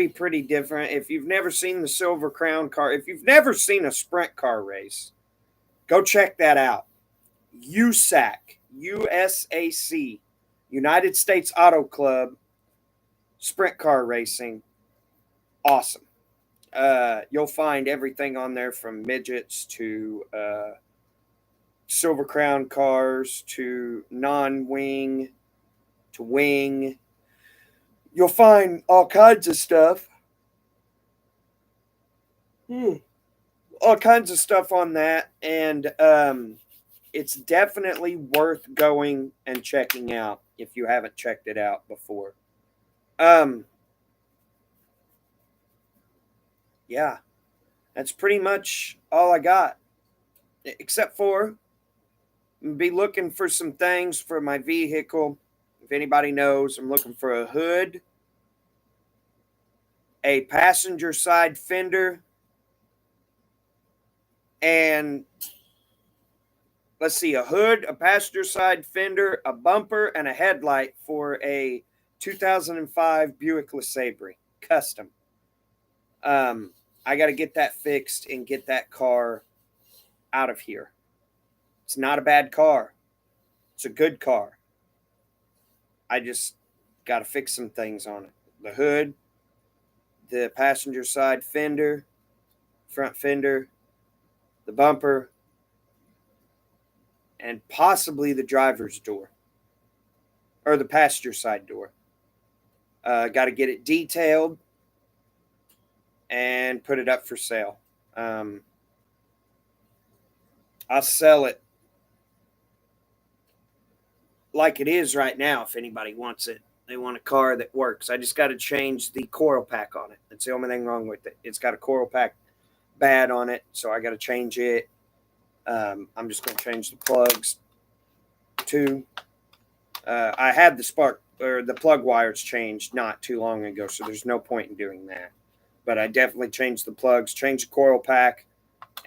pretty different. If you've never seen the Silver Crown car, if you've never seen a sprint car race, go check that out. USAC, USAC, United States Auto Club, sprint car racing. Awesome. You'll find everything on there from midgets to Silver Crown cars to non-wing to wing. You'll find all kinds of stuff. All kinds of stuff on that. And it's definitely worth going and checking out if you haven't checked it out before. Yeah, that's pretty much all I got. Except for be looking for some things for my vehicle. If anybody knows, I'm looking for a hood, a passenger side fender, and let's see, a hood, a passenger side fender, a bumper, and a headlight for a 2005 Buick LeSabre custom. I got to get that fixed and get that car out of here. It's not a bad car. It's a good car. I just got to fix some things on it. The hood, the passenger side fender, front fender, the bumper, and possibly the driver's door or the passenger side door. Got to get it detailed and put it up for sale. I'll sell it like it is right now if anybody wants it. They want a car that works. I just got to change the coil pack on it. That's the only thing wrong with it. It's got a coil pack bad on it, so I got to change it. I'm just going to change the plugs too. I had the spark or the plug wires changed not too long ago, so there's no point in doing that. But I definitely changed the plugs, changed the coil pack,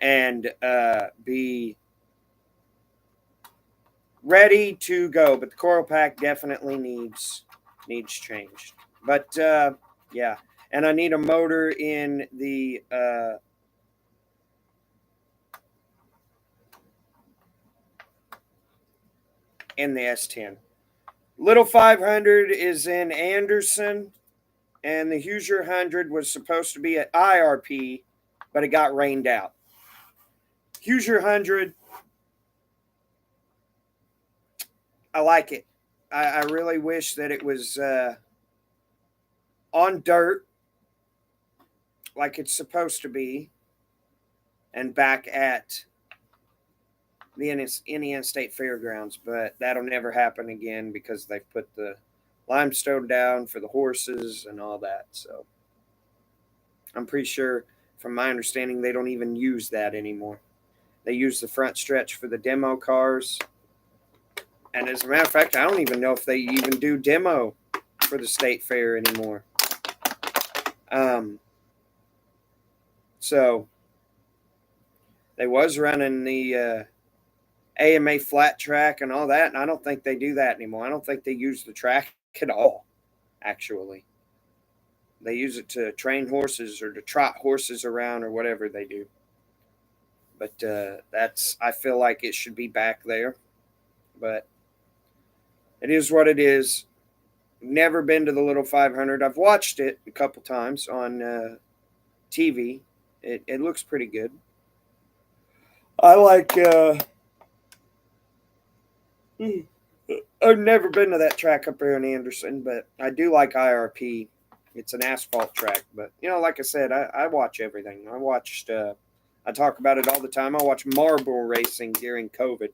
and be ready to go. But the coil pack definitely needs changed. But yeah, and I need a motor in the S10. Little 500 is in Anderson, and the Hoosier 100 was supposed to be at IRP, but it got rained out. Hoosier 100, I like it. I really wish that it was on dirt like it's supposed to be and back at the Indiana State Fairgrounds, but that'll never happen again because they've put the limestone down for the horses and all that. So I'm pretty sure, from my understanding, they don't even use that anymore. They use the front stretch for the demo cars. And as a matter of fact, I don't even know if they even do demo for the state fair anymore. So they was running the AMA flat track and all that, and I don't think they do that anymore. I don't think they use the track at all, actually. They use it to train horses or to trot horses around or whatever they do. But I feel like it should be back there. But it is what it is. Never been to the Little 500. I've watched it a couple times on TV. It looks pretty good. I like. I've never been to that track up there in Anderson, but I do like IRP. It's an asphalt track, but like I said, I watch everything. I watched. I talk about it all the time. I watch marble racing during COVID.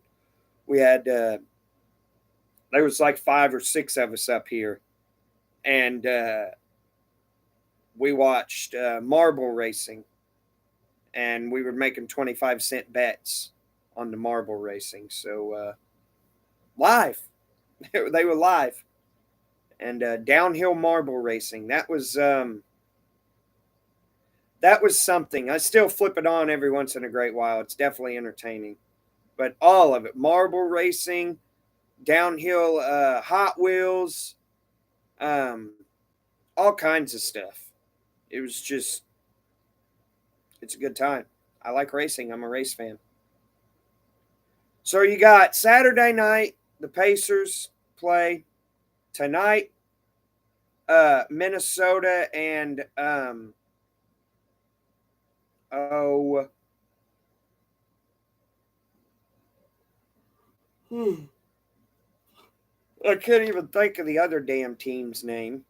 We had there was like 5 or 6 of us up here, and we watched marble racing, and we were making 25-cent bets on the marble racing. So live, they were live, and downhill marble racing. That was something. I still flip it on every once in a great while. It's definitely entertaining, but all of it, marble racing, downhill Hot Wheels, all kinds of stuff. It was just, it's a good time. I like racing. I'm a race fan. So you got Saturday night, the Pacers play. Tonight, Minnesota and I can't even think of the other damn team's name.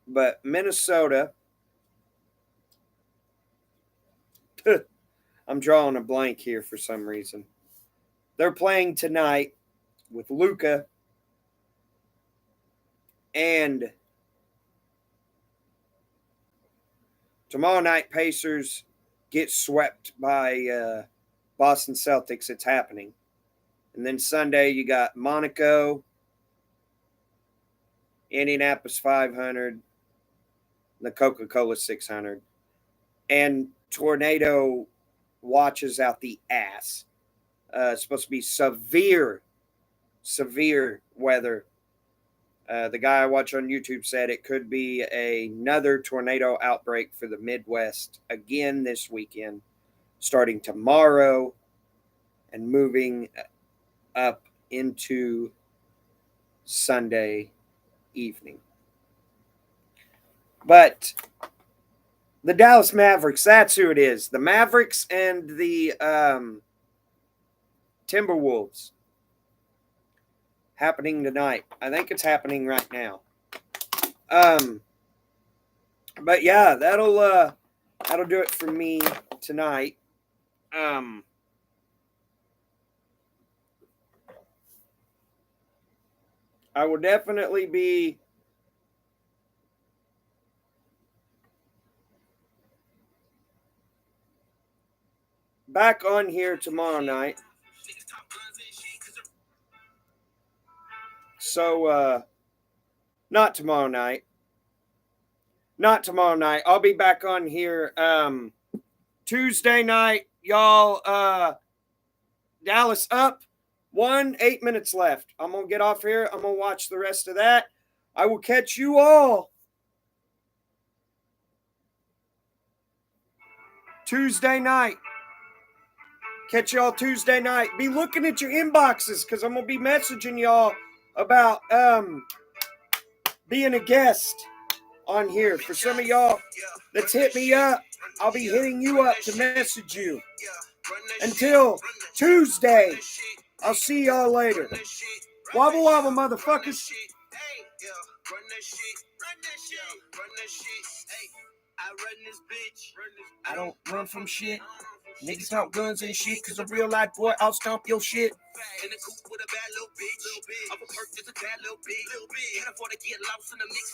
But Minnesota, I'm drawing a blank here for some reason. They're playing tonight with Luka and tomorrow night Pacers get swept by Boston Celtics. It's happening. And then Sunday you got Monaco, Indianapolis 500, the Coca-Cola 600, and tornado watches out the ass. It's supposed to be severe weather. The guy I watch on YouTube said it could be another tornado outbreak for the Midwest again this weekend, starting tomorrow and moving up into Sunday evening. But the Dallas Mavericks, that's who it is. The Mavericks and the Timberwolves. Happening tonight. I think it's happening right now. But yeah, that'll do it for me tonight. I will definitely be back on here tomorrow night. So, not tomorrow night. I'll be back on here Tuesday night, y'all. Dallas up 1, 8 minutes left. I'm going to get off here. I'm going to watch the rest of that. I will catch you all Tuesday night. Catch y'all Tuesday night. Be looking at your inboxes because I'm going to be messaging y'all about being a guest on here. For some of y'all that's hit me up, I'll be hitting you up to message you. Until Tuesday, I'll see y'all later. Run that shit. Wobble wobble, Run that motherfuckers. shit. Hey, yeah. Run that shit. Run that shit. Run that shit. Hey, I run this bitch. I don't run from shit. Niggas talk guns and shit, cause a real life boy, I'll stomp your shit. In the coupe with a bad little bitch. Up a perk, just a tad little big. Can't afford to get lost in the mix.